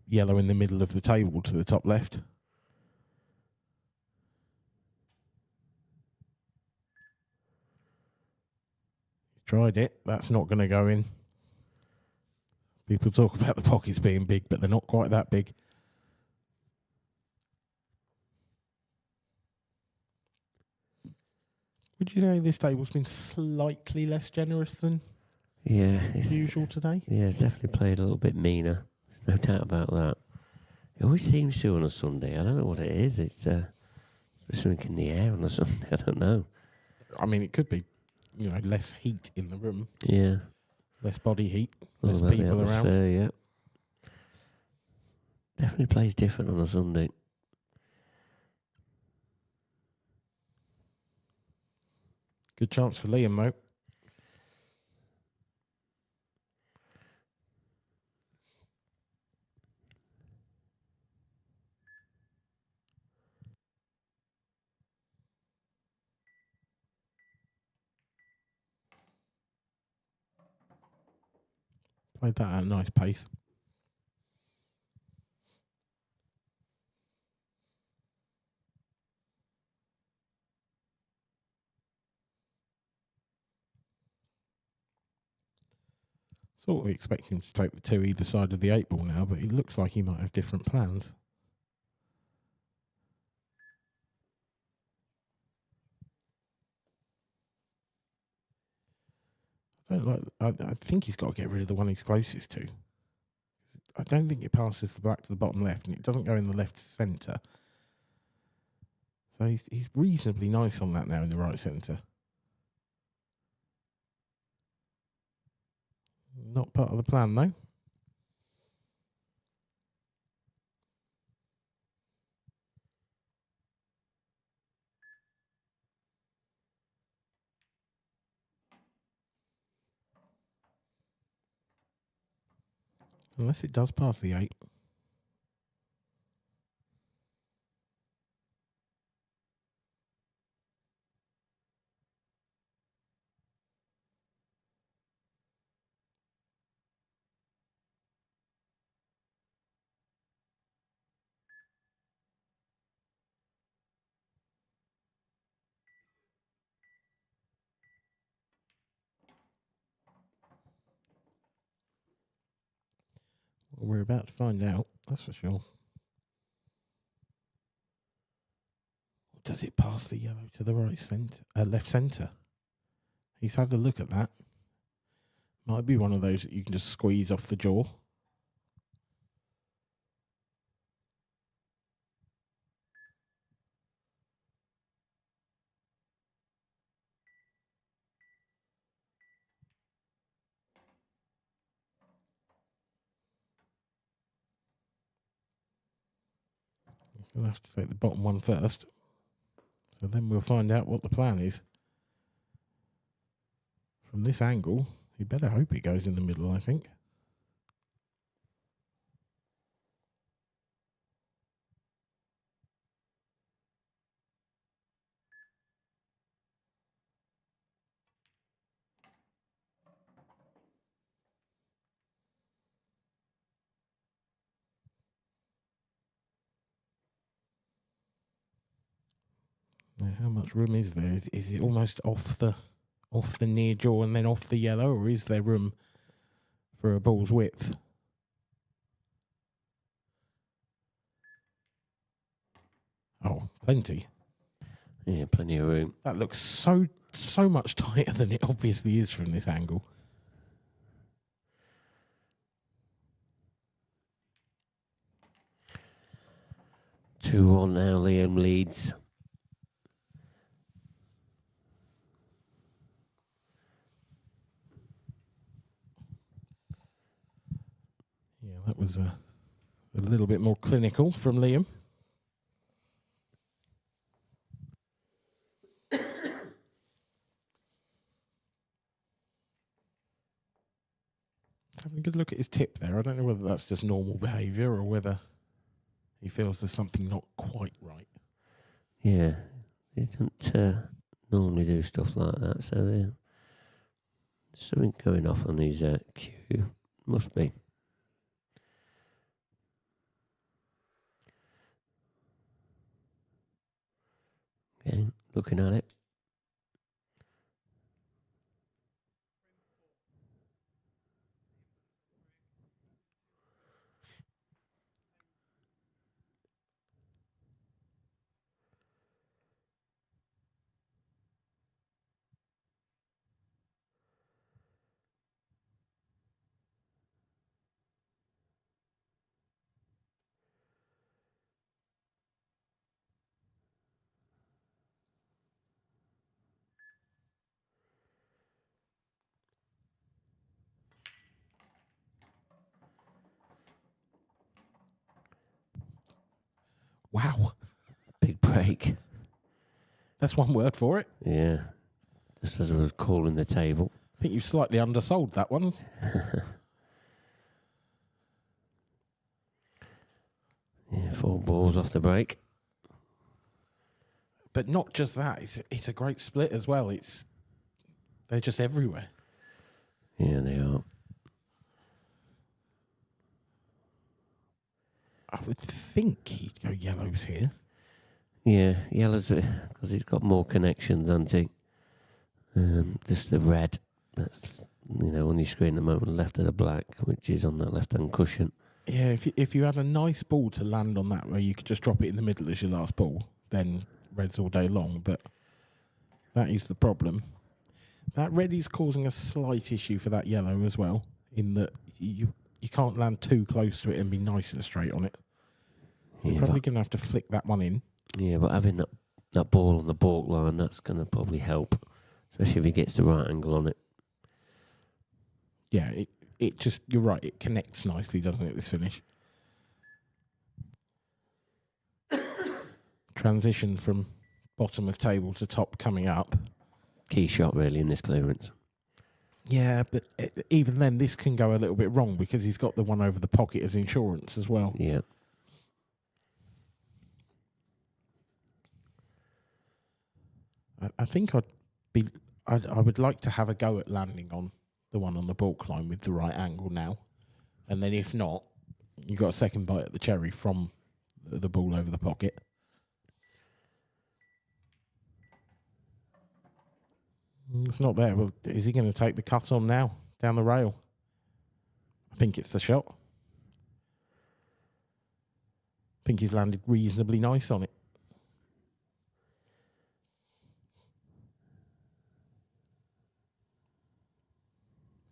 yellow in the middle of the table to the top left. He's tried it. That's not going to go in. People talk about the pockets being big, but they're not quite that big. Would you say this table's been slightly less generous than usual today? Yeah, it's definitely played a little bit meaner. There's no doubt about that. It always seems to on a Sunday. I don't know what it is. It's something in the air on a Sunday. I don't know. I mean, it could be, less heat in the room. Yeah. Less body heat. Less people around. Yeah. Definitely plays different on a Sunday. Good chance for Liam, though. Played that at a nice pace. Sort of expect him to take the 2 either side of the 8 ball now, but it looks like he might have different plans. I think he's got to get rid of the one he's closest to. I don't think it passes the black to the bottom left, and it doesn't go in the left centre. So he's reasonably nice on that now in the right centre. Not part of the plan, though. Unless it does pass the 8. Well, we're about to find out, that's for sure. Does it pass the yellow to the right centre, left centre? He's had a look at that. Might be one of those that you can just squeeze off the jaw. We'll have to take the bottom one first. So then we'll find out what the plan is. From this angle, you better hope it goes in the middle, I think. Now, how much room is there? Is it almost off the near jaw and then off the yellow, or is there room for a ball's width? Oh, plenty. Yeah, plenty of room. That looks so much tighter than it obviously is from this angle. Two on now, Liam leads. Yeah, that was a little bit more clinical from Liam. Having a good look at his tip there. I don't know whether that's just normal behaviour or whether he feels there's something not quite right. Yeah, he doesn't normally do stuff like that, so there's something going off on his cue. Must be. Okay, looking at it. Wow. Big break. That's one word for it. Yeah, just as I was calling the table. I think you've slightly undersold that one. Yeah, 4 balls off the break. But not just that. It's a great split as well. They're just everywhere. Yeah, they are. I would think he'd go yellows here. Yeah, yellows, because he's got more connections, hasn't he? Just the red. That's on your screen at the moment, left of the black, which is on that left-hand cushion. Yeah, if you had a nice ball to land on that where you could just drop it in the middle as your last ball, then red's all day long. But that is the problem. That red is causing a slight issue for that yellow as well, in that you can't land too close to it and be nice and straight on it. So you're probably going to have to flick that one in. Yeah, but having that ball on the baulk line, that's going to probably help, especially if he gets the right angle on it. Yeah, it just, you're right, it connects nicely, doesn't it, this finish? Transition from bottom of table to top coming up. Key shot, really, in this clearance. Yeah, but even then, this can go a little bit wrong because he's got the one over the pocket as insurance as well. Yeah. I think I would like to have a go at landing on the one on the baulk line with the right angle now. And then if not, you've got a second bite at the cherry from the ball over the pocket. It's not there. Well, is he going to take the cut on now, down the rail? I think it's the shot. I think he's landed reasonably nice on it.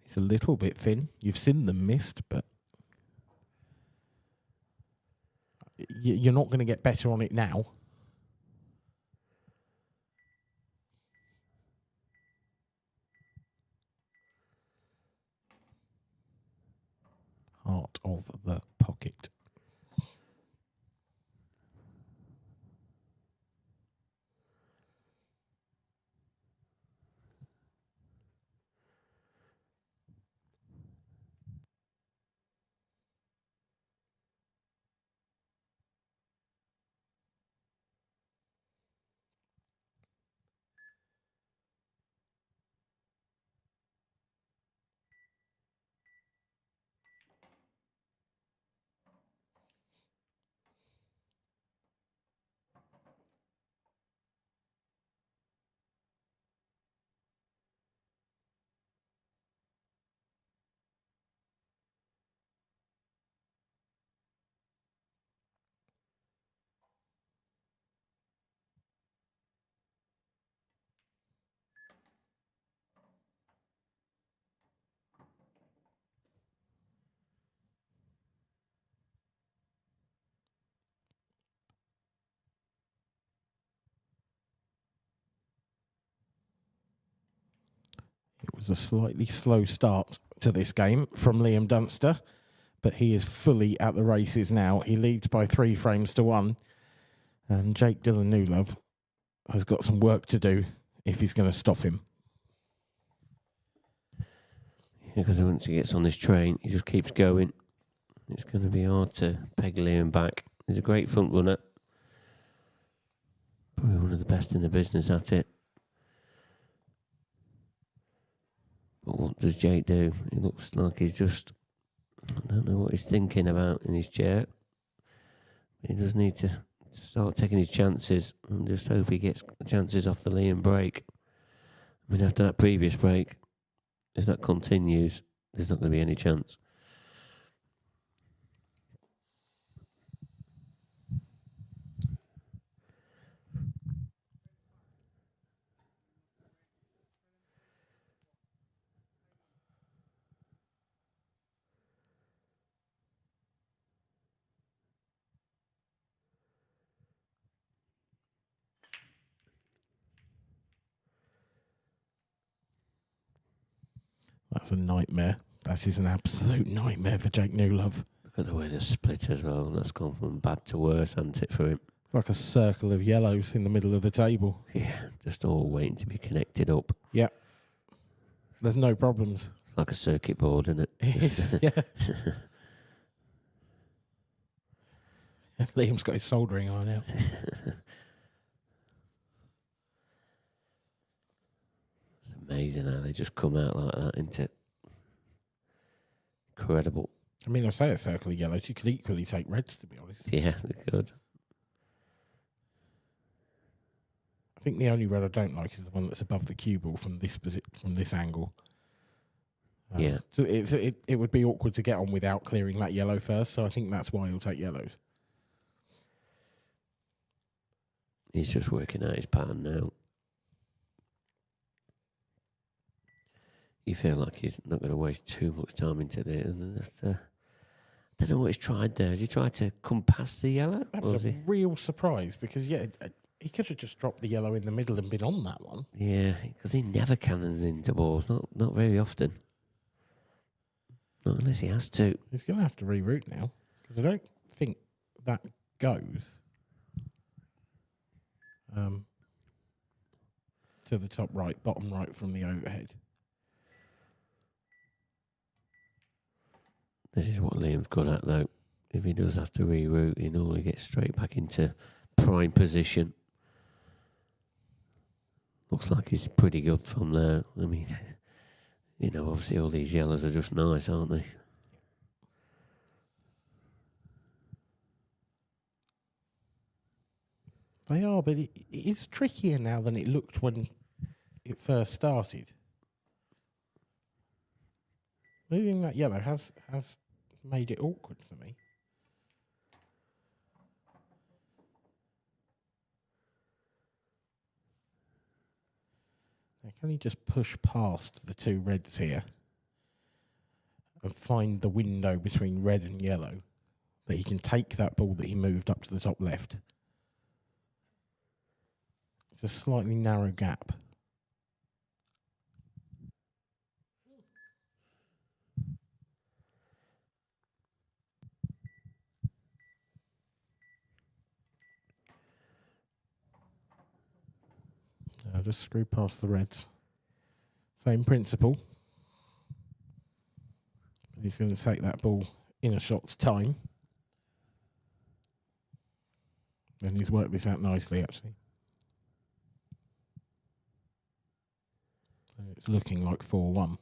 It's a little bit thin. You've seen them missed, but you're not going to get better on it now. Heart of the pocket. It was a slightly slow start to this game from Liam Dunster, but he is fully at the races now. He leads by 3 frames to 1, and Jake Dylan Newlove has got some work to do if he's going to stop him. Yeah, because once he gets on this train, he just keeps going. It's going to be hard to peg Liam back. He's a great front runner. Probably one of the best in the business at it. But what does Jake do? He looks like he's just... I don't know what he's thinking about in his chair. He does need to start taking his chances and just hope he gets chances off the Liam break. I mean, after that previous break, if that continues, there's not going to be any chance. That's a nightmare. That is an absolute nightmare for Jake Newlove. Look at the way they're split as well. That's gone from bad to worse, hasn't it, for him? Like a circle of yellows in the middle of the table. Yeah, just all waiting to be connected up. Yeah. There's no problems. It's like a circuit board, isn't it? It is, yeah. Liam's got his soldering iron out. It's amazing how they just come out like that, isn't it? Incredible. I mean, I say a circle of yellows. You could equally take reds, to be honest. Yeah, they could. I think the only red I don't like is the one that's above the cue ball from this angle. Yeah. So it would be awkward to get on without clearing that yellow first. So I think that's why he'll take yellows. He's just working out his pattern now. You feel like he's not going to waste too much time into it. And that's, I don't know what he's tried there. Has he tried to come past the yellow? That was a real surprise because, he could have just dropped the yellow in the middle and been on that one. Yeah, because he never cannons into balls. Not very often. Not unless he has to. He's going to have to reroute now because I don't think that goes to the top right, bottom right from the overhead. This is what Liam's good at, though. If he does have to reroute, he normally gets straight back into prime position. Looks like he's pretty good from there. I mean, obviously all these yellows are just nice, aren't they? They are, but it is trickier now than it looked when it first started. Moving that yellow has made it awkward for me. Now, can he just push past the two reds here and find the window between red and yellow that he can take that ball that he moved up to the top left? It's a slightly narrow gap. I'll just screw past the reds. Same principle. But he's going to take that ball in a shot's time. And he's worked this out nicely, actually. So it's looking like 4-1.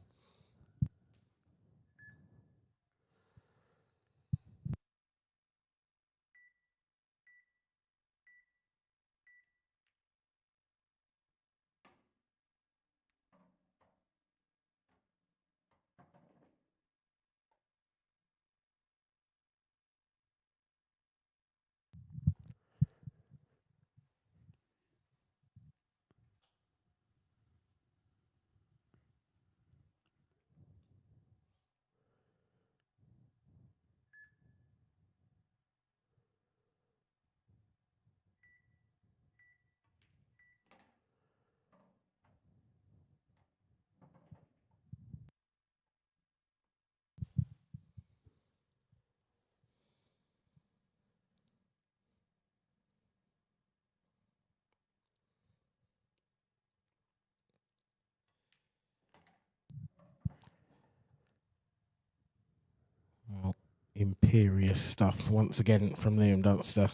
Well, imperious stuff once again from Liam Dunster.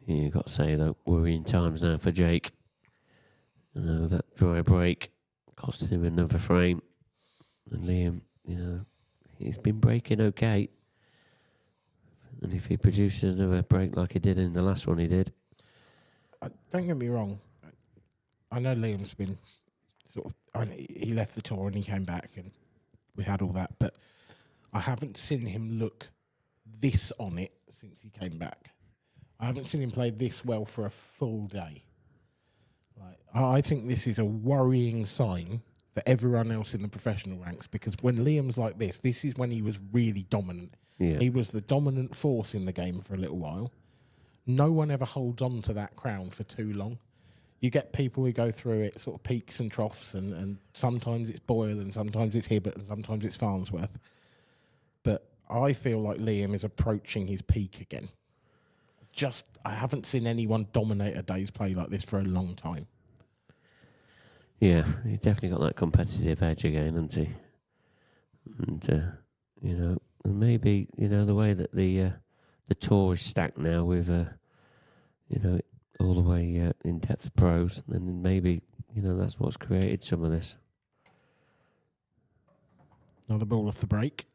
You've got to say, though, worrying times now for Jake. That dry break costing him another frame. And Liam, he's been breaking okay. And if he produces another break like he did in the last one he did. Don't get me wrong. I know Liam's been he left the tour and he came back and we had all that, but I haven't seen him look this on it since he came back. I haven't seen him play this well for a full day. I think this is a worrying sign for everyone else in the professional ranks, because when Liam's like this is when he was really dominant. Yeah. He was the dominant force in the game for a little while. No one ever holds on to that crown for too long. You get people who go through it, sort of peaks and troughs, and sometimes it's Boyle and sometimes it's Hibbert and sometimes it's Farnsworth. But I feel like Liam is approaching his peak again. I haven't seen anyone dominate a day's play like this for a long time. Yeah, he's definitely got that competitive edge again, hasn't he? And, and maybe, the way that the tour is stacked now with, all the way in depth pros, and maybe, that's what's created some of this. Another ball off the break.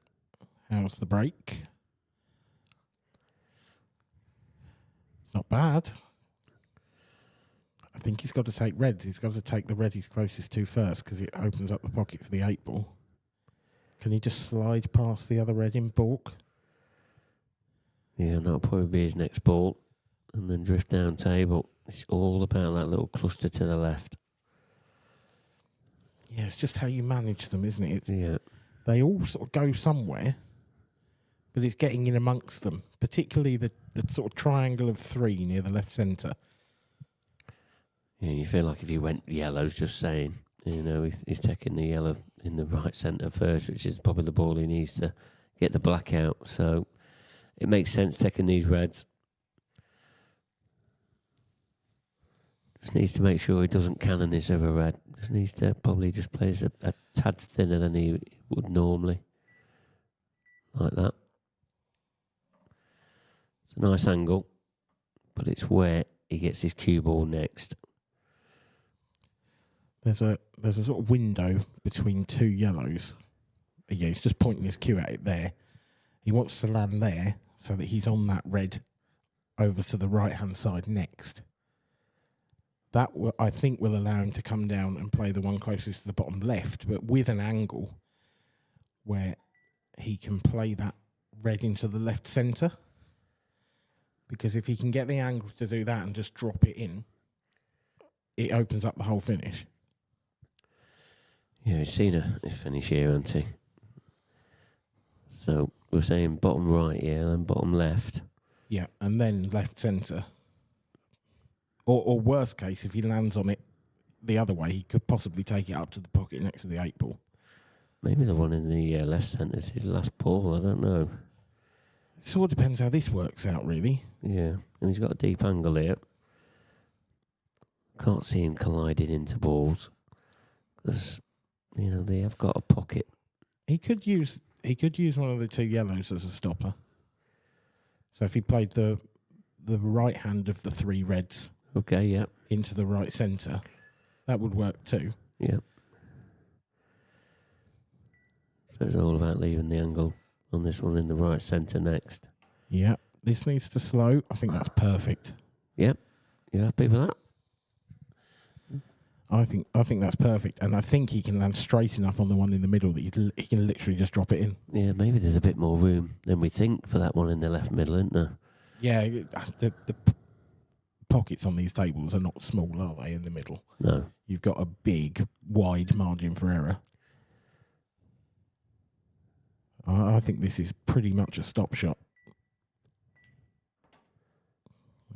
How's the break? It's not bad. I think he's got to take reds. He's got to take the red he's closest to first because it opens up the pocket for the 8-ball. Can he just slide past the other red in balk? Yeah, that'll probably be his next ball. And then drift down table. It's all about that little cluster to the left. Yeah, it's just how you manage them, isn't it? Yeah. They all sort of go somewhere, but it's getting in amongst them, particularly the sort of triangle of 3 near the left centre. Yeah, you feel like if you went yellows, just saying, he's taking the yellow in the right centre first, which is probably the ball he needs to get the black out. So it makes sense taking these reds. Just needs to make sure he doesn't cannon this other red. Just needs to probably just play a tad thinner than he would normally. Like that. It's a nice angle, but it's where he gets his cue ball next. There's a sort of window between 2 yellows. Yeah, he's just pointing his cue at it there. He wants to land there so that he's on that red over to the right-hand side next. That, I think, will allow him to come down and play the one closest to the bottom left, but with an angle where he can play that red into the left centre. Because if he can get the angles to do that and just drop it in, it opens up the whole finish. Yeah, he's seen a finish here, hasn't he? So we're saying bottom right here and bottom left. Yeah, and then left centre. Or worst case, if he lands on it the other way, he could possibly take it up to the pocket next to the 8-ball. Maybe the one in the left centre is his last ball, I don't know. It sort of depends how this works out, really. Yeah, and he's got a deep angle here. Can't see him colliding into balls. Because, they have got a pocket. He could use one of the 2 yellows as a stopper. So if he played the right hand of the 3 reds, okay, yeah, into the right centre, that would work too. Yeah. So it's all about leaving the angle on this one in the right centre next. Yeah, this needs to slow. I think that's perfect. Yep, you happy with that? I think that's perfect, and I think he can land straight enough on the one in the middle that he can literally just drop it in. Yeah, maybe there's a bit more room than we think for that one in the left middle, isn't there? Yeah, the pockets on these tables are not small, are they, in the middle? No. You've got a big, wide margin for error. I think this is pretty much a stop shot.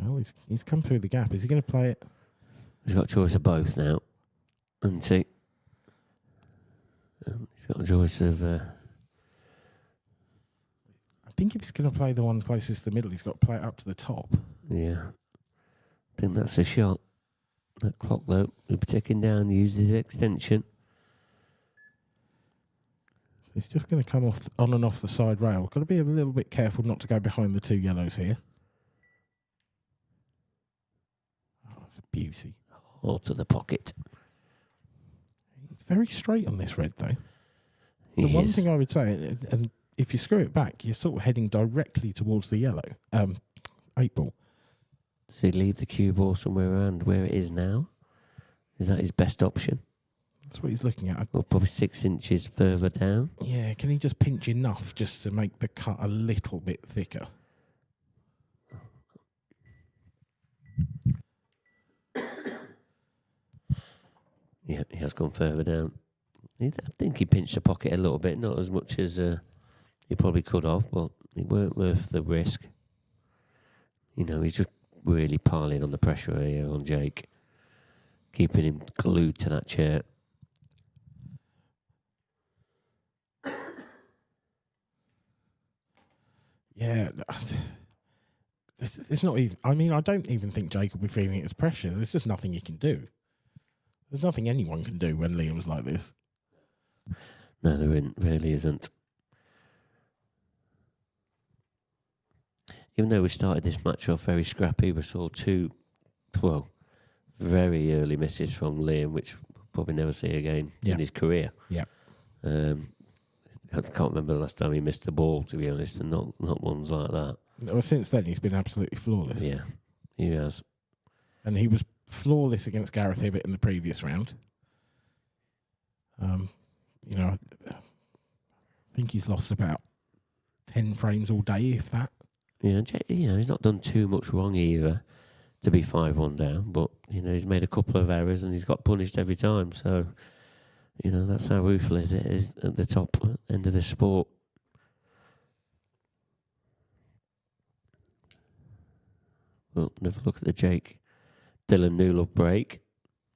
Well, he's come through the gap. Is he going to play it? He's got a choice of both now, hasn't he? He's got a choice of... I think if he's going to play the one closest to the middle, he's got to play it up to the top. Yeah. I think that's a shot. That clock, though, he'll be taking down, use his extension. He's just going to come on and off the side rail. Got to be a little bit careful not to go behind the 2 yellows here. Oh, it's a beauty. Or to the pocket. He's very straight on this red, though. The one thing I would say, and if you screw it back, you're sort of heading directly towards the yellow 8-ball. Does he leave the cue ball somewhere around where it is now? Is that his best option? That's what he's looking at. Or probably 6 inches further down? Yeah, can he just pinch enough just to make the cut a little bit thicker? Yeah, he has gone further down. I think he pinched the pocket a little bit, not as much as he probably could have, but it weren't worth the risk. He's just really piling on the pressure here on Jake, keeping him glued to that chair. Yeah, it's not even. I mean, I don't even think Jake will be feeling it as pressure. There's just nothing he can do. There's nothing anyone can do when Liam's like this. No, there really isn't. Even though we started this match off very scrappy, we saw 2, very early misses from Liam, which we'll probably never see again in his career. Yeah. I can't remember the last time he missed a ball, to be honest, and not ones like that. Well, since then, he's been absolutely flawless. Yeah, he has. And he was flawless against Gareth Hibbett in the previous round. You know, I think he's lost about 10 frames all day, if that. Yeah, you know, he's not done too much wrong either to be 5-1 down, but, you know, he's made a couple of errors and he's got punished every time. So, you know, that's how ruthless it is at the top end of the sport. Well, never look at the Jake Dylan Newlove break.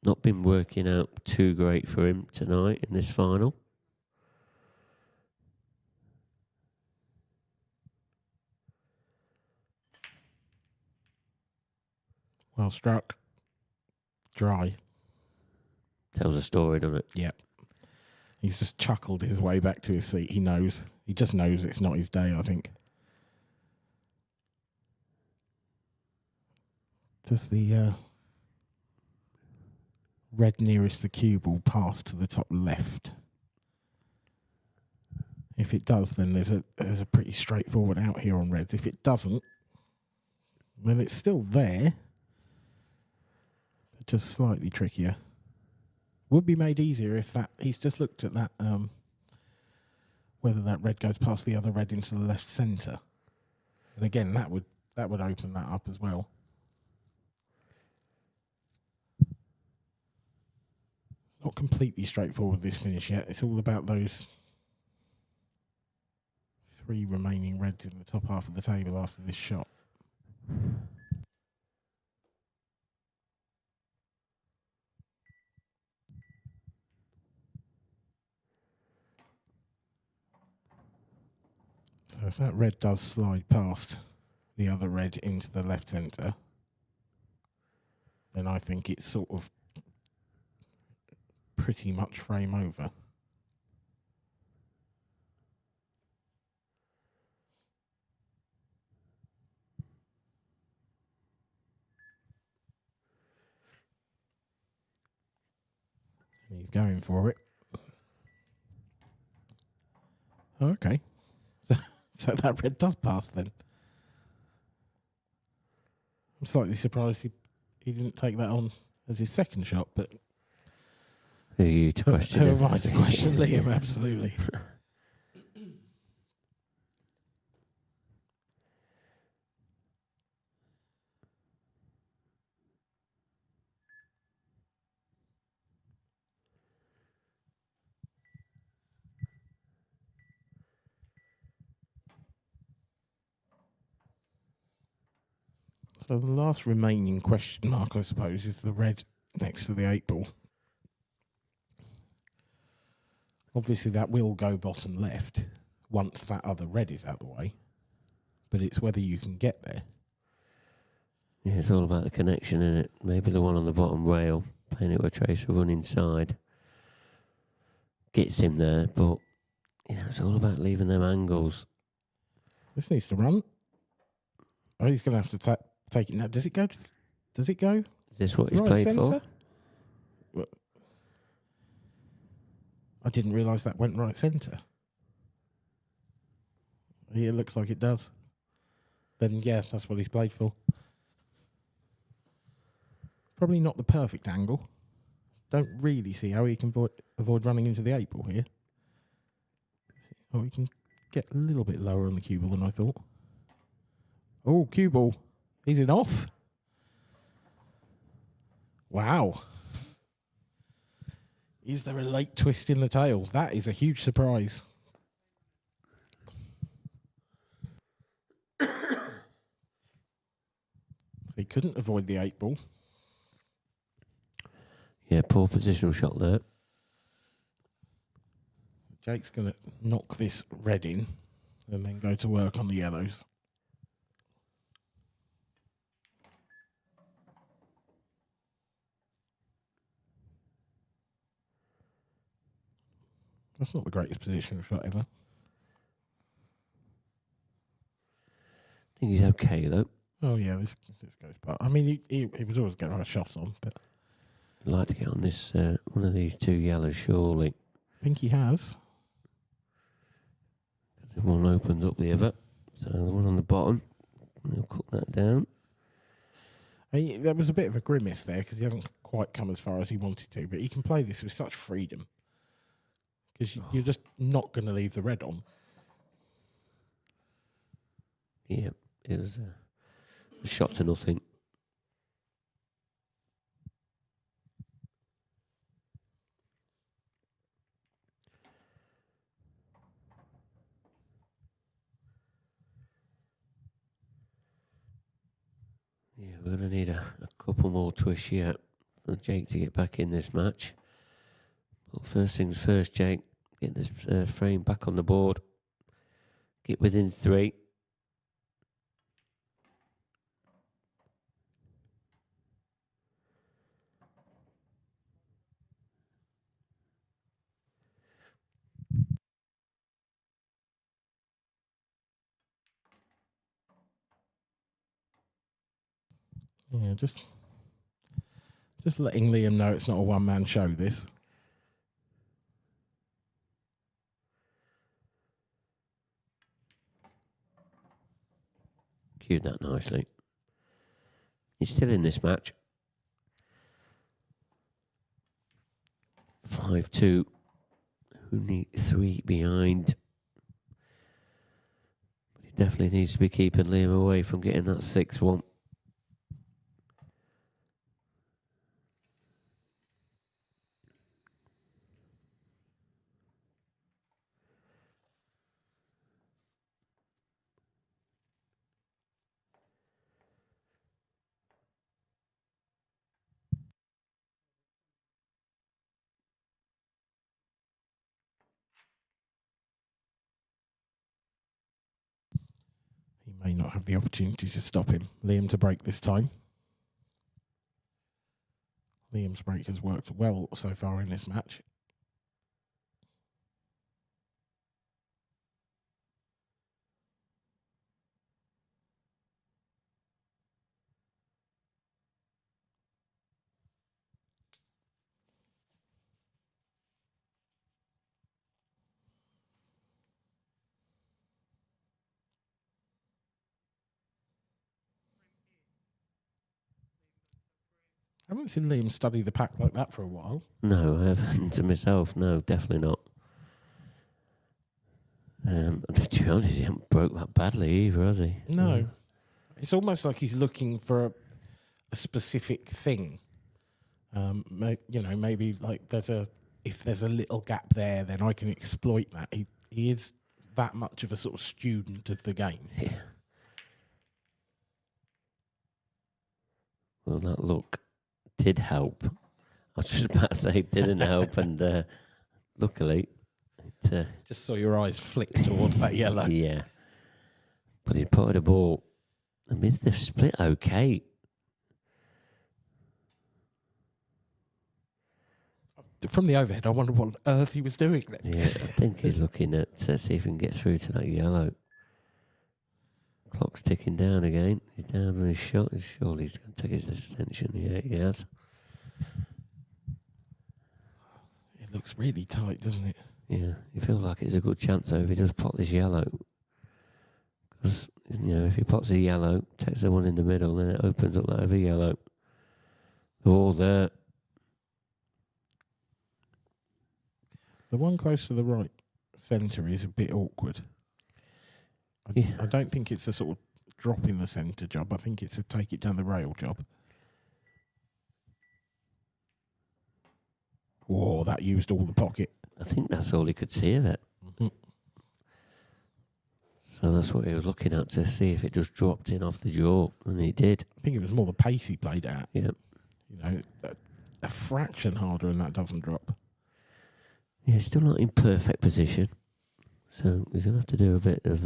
Not been working out too great for him tonight in this final. Well struck. Dry. Tells a story, doesn't it? Yep. He's just chuckled his way back to his seat. He knows. He just knows it's not his day, I think. Does the red nearest the cue ball pass to the top left? If it does, then there's a pretty straightforward out here on reds. If it doesn't, then it's still there, but just slightly trickier. Would be made easier if that he's just looked at that whether that red goes past the other red into the left centre. And again, that would open that up as well. Not completely straightforward, this finish yet. It's all about those 3 remaining reds in the top half of the table after this shot. So if that red does slide past the other red into the left centre, then I think it's sort of pretty much frame over. And he's going for it. Okay. So that red does pass then. I'm slightly surprised he didn't take that on as his second shot, but Who are you to question who him? am I to question Liam? Absolutely. So the last remaining question mark, I suppose, is the red next to the 8 ball. Obviously, that will go bottom left once that other red is out of the way, but it's whether you can get there. Yeah, it's all about the connection, isn't it? Maybe the one on the bottom rail, playing it with a tracer run inside, gets him there, but, you know, it's all about leaving them angles. This needs to run. Oh, he's going to have to take it now. Does it go? Does it go? Is this what he's Right played centre? for? Well, I didn't realise that went right centre. Yeah, it looks like it does. Then, yeah, that's what he's played for. Probably not the perfect angle. Don't really see how he can avoid running into the 8 ball here. Oh, he can get a little bit lower on the cue ball than I thought. Oh, cue ball. Is it off? Wow. Is there a late twist in the tail? That is a huge surprise. He couldn't avoid the 8 ball. Yeah, poor positional shot there. Jake's going to knock this red in and then go to work on the yellows. That's not the greatest positional shot ever. I think he's okay, though. Oh, yeah, this goes past. I mean, he was always getting a shot on, but I'd like to get on this one of these 2 yellows, surely. I think he has. The one opens up the other. So the one on the bottom, we'll cut that down. There was a bit of a grimace there because he hasn't quite come as far as he wanted to, but he can play this with such freedom because you're just not going to leave the red on. Yeah, it was a shot to nothing. Yeah, we're going to need a couple more twists yet for Jake to get back in this match. But first things first, Jake, get this frame back on the board. Get within 3. Yeah, just letting Liam know it's not a one-man show, this. Cued that nicely. He's still in this match. 5-2. Who need 3 behind? But he definitely needs to be keeping Liam away from getting that 6-1. He may not have the opportunity to stop him. Liam to break this time. Liam's break has worked well so far in this match. I haven't seen Liam study the pack like that for a while. No, I haven't to myself. No, definitely not. To be honest, he hasn't broke that badly either, has he? No. It's almost like he's looking for a specific thing. Maybe like if there's a little gap there, then I can exploit that. He is that much of a sort of student of the game. Yeah. Well, that look did help. I was just about to say it didn't help, and luckily, Just saw your eyes flick towards that yellow. Yeah. But he put the ball. I mean, they've split okay. From the overhead, I wonder what on earth he was doing then. Yeah, I think he's looking at see if he can get through to that yellow. Clock's ticking down again. He's down on his shot. Surely he's going to take his extension. Yeah, he has. It looks really tight, doesn't it? Yeah, you feel like it's a good chance though if he does pot this yellow. Because, if he pots a yellow, takes the one in the middle, then it opens up that other yellow. They're all there. The one close to the right centre is a bit awkward. I don't think it's a sort of drop in the centre job. I think it's a take it down the rail job. Whoa, that used all the pocket. I think that's all he could see of it. Mm-hmm. So that's what he was looking at to see if it just dropped in off the jaw, and he did. I think it was more the pace he played at. Yeah. A fraction harder and that doesn't drop. Yeah, he's still not in perfect position. So he's going to have to do a bit of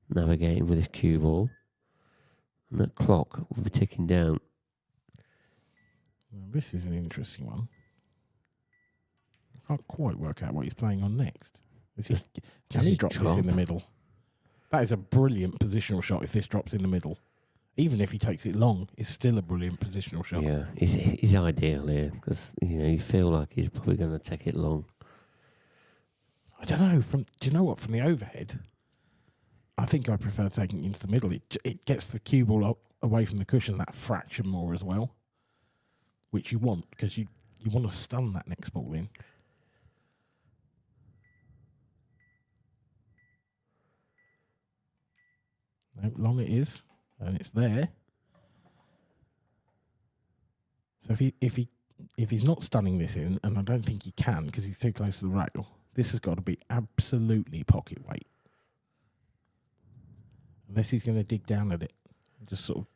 navigating with his cue ball. And that clock will be ticking down. Well, this is an interesting one. I can't quite work out what he's playing on next. Can he drop this in the middle? That is a brilliant positional shot if this drops in the middle. Even if he takes it long, it's still a brilliant positional shot. Yeah, he's ideal here because, you feel like he's probably going to take it long. I don't know. Do you know what? From the overhead, I think I prefer taking it into the middle. It gets the cue ball away from the cushion that fraction more as well, which you want because you want to stun that next ball in. No, long it is, and it's there. So if he's not stunning this in, and I don't think he can because he's too close to the rail, this has got to be absolutely pocket weight. Unless he's going to dig down at it and just sort of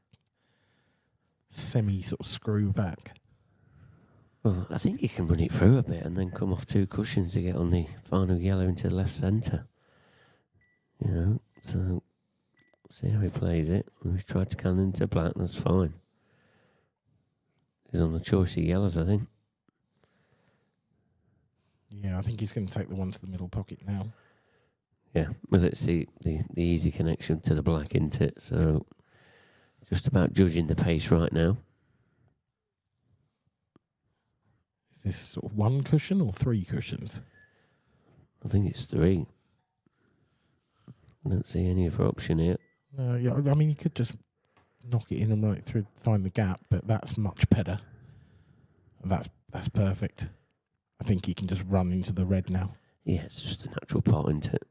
sort of screw back. Well, I think he can run it through a bit and then come off 2 cushions to get on the final yellow into the left centre. You know, so see how he plays it. He's tried to cannon into black, that's fine. He's on the choice of yellows, I think. Yeah, I think he's going to take the one to the middle pocket now. Yeah, well, let's see the easy connection to the black, isn't it? So, just about judging the pace right now. Is this sort of 1 cushion or 3 cushions? I think it's 3. I don't see any other option here. Yeah, I mean, you could just knock it in and run it through, find the gap, but that's much better. And that's perfect. I think he can just run into the red now. Yeah, it's just a natural part, isn't it?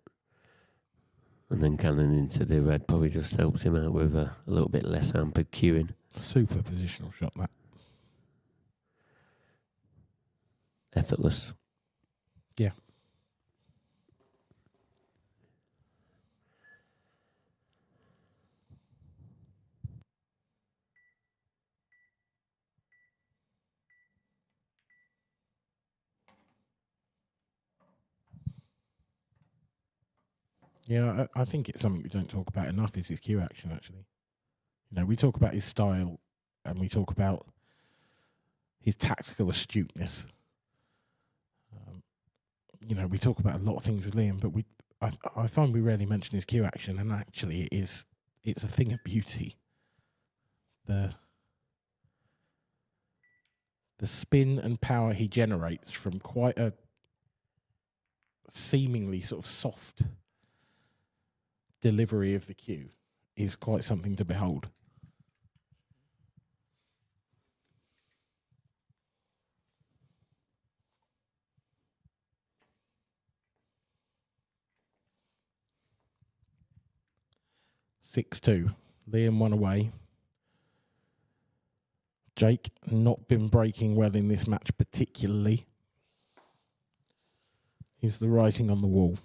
And then cannon into the red probably just helps him out with a little bit less hampered queuing. Super positional shot, that. Effortless. Yeah. Yeah, I think it's something we don't talk about enough is his cue action, actually. You know, we talk about his style and we talk about his tactical astuteness. You know, we talk about a lot of things with Liam, but I find we rarely mention his cue action, and actually it's a thing of beauty. The spin and power he generates from quite a seemingly sort of soft delivery of the cue is quite something to behold. (6-2). Liam 1 away. Jake not been breaking well in this match particularly. Is the writing on the wall.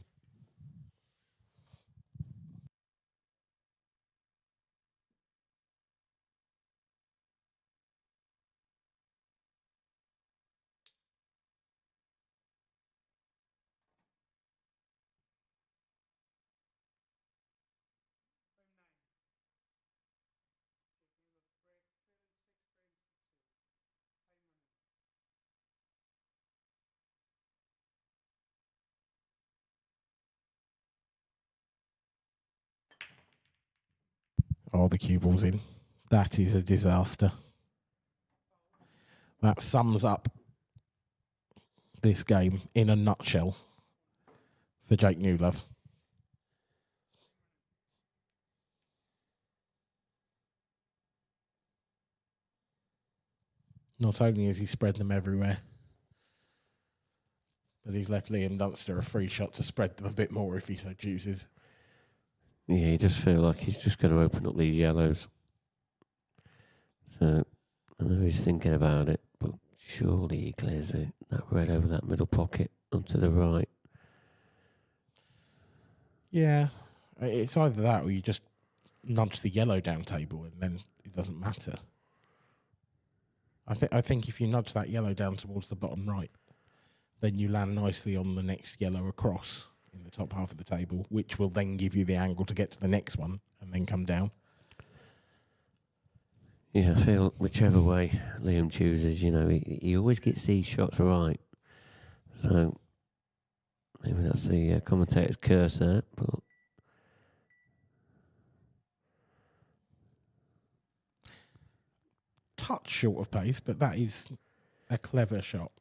Oh, the cue ball's in. That is a disaster. That sums up this game in a nutshell for Jake Newlove. Not only has he spread them everywhere, but he's left Liam Dunster a free shot to spread them a bit more if he so chooses. Yeah, you just feel like he's just going to open up these yellows. So I know he's thinking about it, but surely he clears it, that red over that middle pocket onto the right. Yeah, it's either that or you just nudge the yellow down table and then it doesn't matter. I think if you nudge that yellow down towards the bottom right, then you land nicely on the next yellow across in the top half of the table, which will then give you the angle to get to the next one and then come down. Yeah, I feel whichever way Liam chooses, you know, he always gets these shots right. So maybe that's the commentator's curse there, but touch short of pace, but that is a clever shot.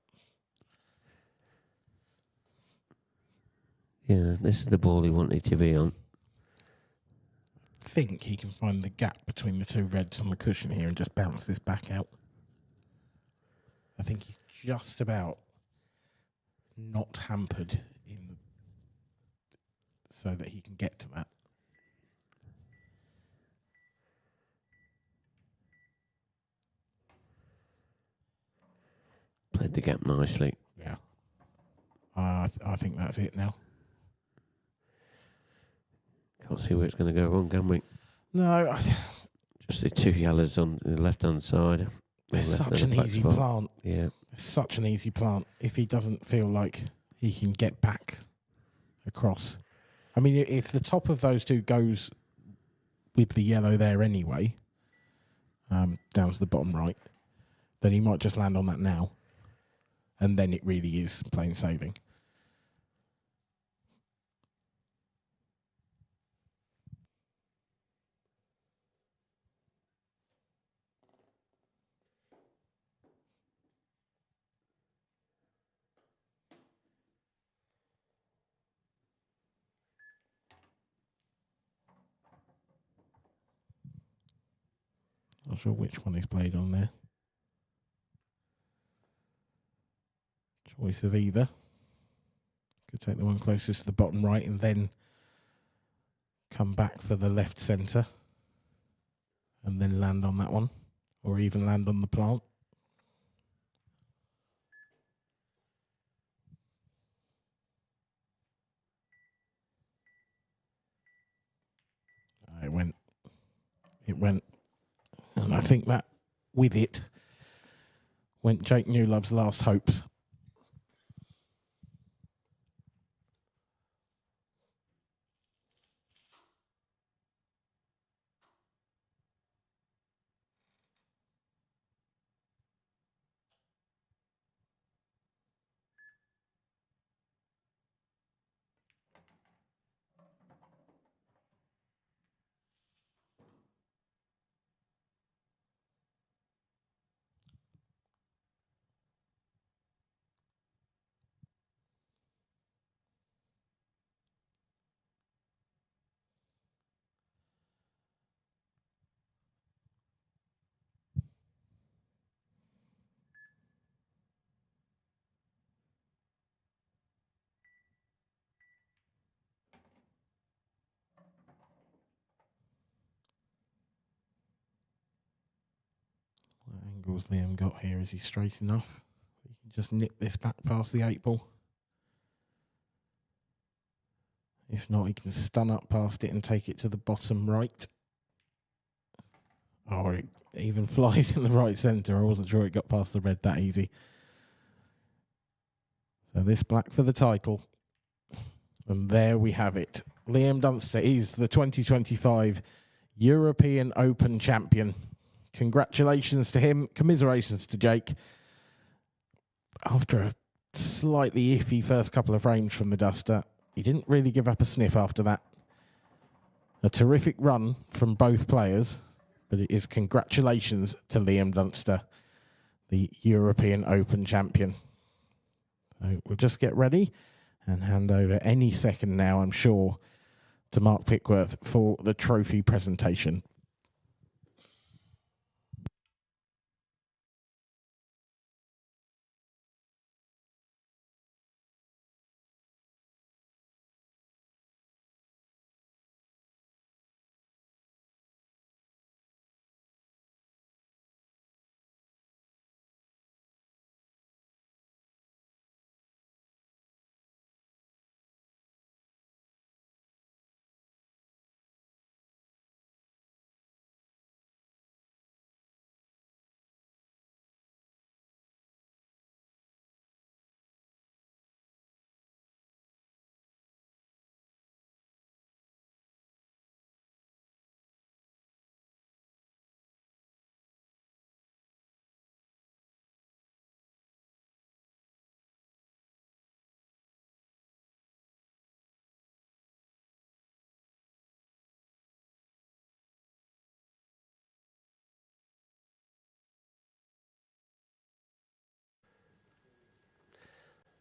yeah, this is the ball he wanted to be on. think he can find the gap between the two reds on the cushion here and just bounce this back out. I think he's just about not hampered so that he can get to that. Played the gap nicely. Yeah. I think that's it now. Can't see where it's going to go wrong, can we? No. Just the two yellows on the left-hand side. It's such an easy plant. Yeah. It's such an easy plant. If he doesn't feel like he can get back across. I mean, if the top of those two goes with the yellow there anyway, down to the bottom right, then he might just land on that now. And then it really is plain sailing. Not sure which one he's played on there. Choice of either. Could take the one closest to the bottom right and then come back for the left centre and then land on that one, or even land on the plant. It went. And I think that with it went Jake Newlove's last hopes. What angles Liam got here? Is he straight enough? He can just nip this back past the 8 ball. If not, he can stun up past it and take it to the bottom right. Or it even flies in the right centre. I wasn't sure it got past the red that easy. So this black for the title. And there we have it. Liam Dunster is the 2025 European Open champion. Congratulations to him. Commiserations to Jake. After a slightly iffy first couple of frames from the Duster, he didn't really give up a sniff after that. A terrific run from both players, but it is congratulations to Liam Dunster, the European Open champion. So we'll just get ready and hand over any second now, I'm sure, to Mark Pickworth for the trophy presentation.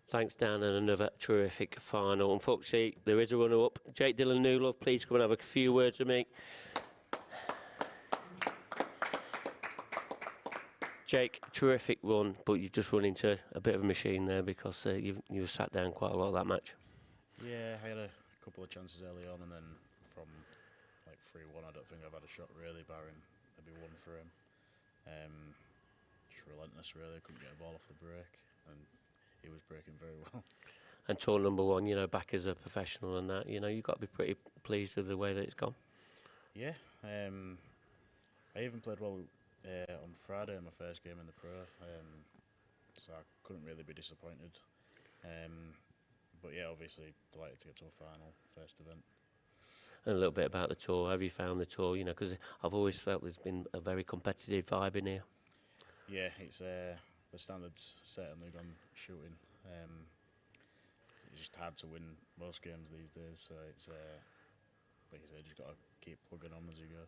Thanks, Dan, and another terrific final. Unfortunately, there is a runner-up. Jake Dillon Newlove, please come and have a few words with me. Jake, terrific run, but you've just run into a bit of a machine there because you were sat down quite a lot of that match. Yeah, I had a couple of chances early on, and then from like 3-1, I don't think I've had a shot really, barring maybe one for him. Just relentless, really. I couldn't get a ball off the break, and he was breaking very well. And tour number one, you know, back as a professional and that, you know, you've got to be pretty pleased with the way that it's gone. Yeah, I even played well on Friday in my first game in the Pro, so I couldn't really be disappointed. But yeah, obviously delighted to get to a final, first event. And a little bit about the tour. Have you found the tour? You know, because I've always felt there's been a very competitive vibe in here. Yeah, it's the standards certainly gone shooting. It's just hard to win most games these days, so it's like I said, just got to keep plugging on as you go.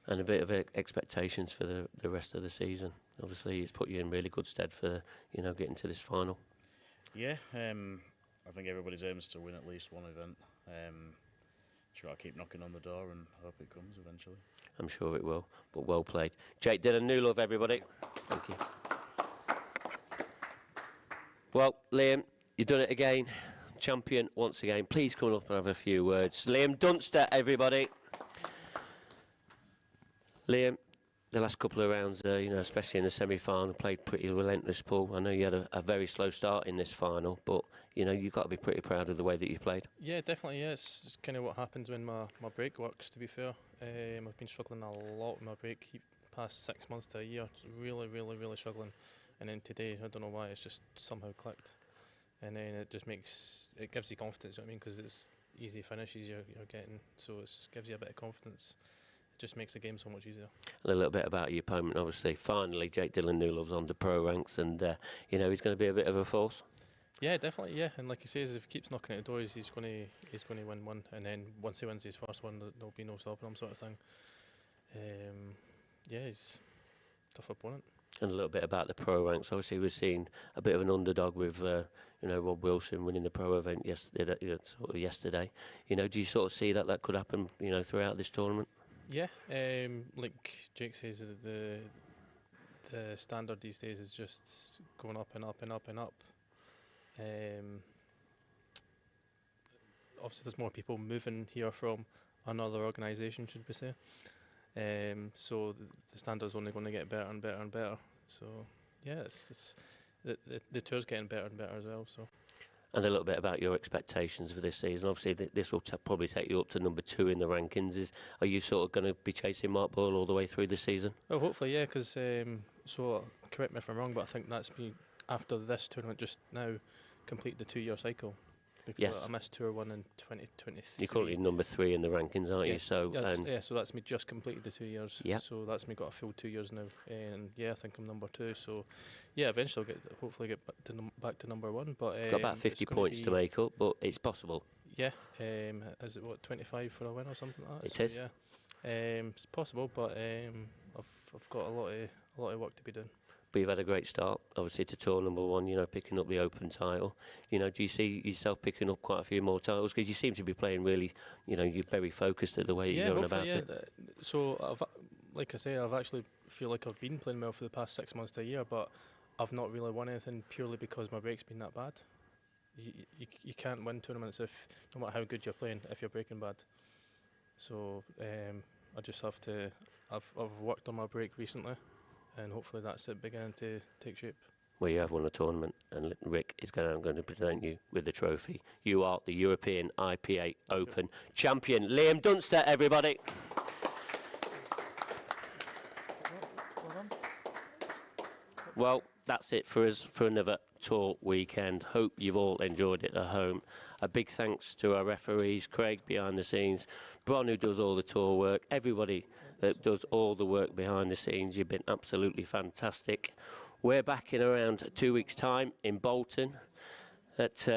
And a bit of expectations for the rest of the season. Obviously, it's put you in really good stead for, you know, getting to this final. Yeah, I think everybody's aims to win at least one event. Just got to keep knocking on the door and hope it comes eventually. I'm sure it will, but well played. Jake Dillon Newlove, everybody. Thank you. Well, Liam, you've done it again. Champion once again. Please come up and have a few words. Liam Dunster, everybody. Liam, the last couple of rounds, you know, especially in the semi-final, played pretty relentless pull. I know you had a very slow start in this final, but, you know, you've got to be pretty proud of the way that you played. Yeah, definitely, yeah. It's kind of what happens when my break works, to be fair. I've been struggling a lot with my break the past 6 months to a year. Really struggling. And then today, I don't know why, it's just somehow clicked. And then it gives you confidence, you know what I mean, because it's easy finishes you're getting, so it just gives you a bit of confidence. Just makes the game so much easier. And a little bit about your opponent, obviously. Finally, Jake Dillon Newlove's on the pro ranks, and you know, he's going to be a bit of a force. Yeah, definitely. Yeah, and like he says, if he keeps knocking at the doors, he's going to win one, and then once he wins his first one, there'll be no stopping him, sort of thing. Yeah, he's a tough opponent. And a little bit about the pro ranks. Obviously, we've seen a bit of an underdog with, you know, Rob Wilson winning the pro event yesterday. You know, do you sort of see that could happen, you know, throughout this tournament? Yeah, like Jake says, the standard these days is just going up and up and up and up. Obviously, there's more people moving here from another organisation, should we say? So the standard's only going to get better and better and better. So yeah, the tour's getting better and better as well. So. And a little bit about your expectations for this season. Obviously, this will probably take you up to number 2 in the rankings. Are you sort of going to be chasing Mark Boyle all the way through the season? Well, hopefully, yeah, because, so correct me if I'm wrong, but I think that's me, after this tournament, just now complete the 2-year cycle. Because yes. I missed Tour 1 in 2023. You're currently number 3 in the rankings, aren't you? So so that's me just completed the 2 years. Yeah. So that's me got a full 2 years now, and yeah, I think I'm number 2. So yeah, eventually I'll hopefully get back to number 1. But got about 50 points to make up, but it's possible. Yeah. Is it what 25 for a win or something like that? It is. Yeah. It's possible, but I've got a lot of work to be done. But you've had a great start, obviously, to tour number 1, you know, picking up the Open title. You know, do you see yourself picking up quite a few more titles? Because you seem to be playing really, you know, you're very focused at the way you're going about it. So, like I say, I've actually feel like I've been playing well for the past 6 months to a year, but I've not really won anything purely because my break's been that bad. You can't win tournaments no matter how good you're playing, if you're breaking bad. So, I just have to, I've worked on my break recently, and hopefully that's it beginning to take shape. Well, you have won a tournament, and Rick is going to present you with the trophy. You are the European IPA Open champion. Liam Dunster, everybody. Well, that's it for us for another tour weekend. Hope you've all enjoyed it at home. A big thanks to our referees, Craig behind the scenes, Bron who does all the tour work, everybody that does all the work behind the scenes. You've been absolutely fantastic. We're back in around 2 weeks' time in Bolton at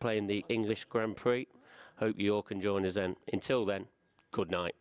playing the English Grand Prix. Hope you all can join us then. Until then, good night.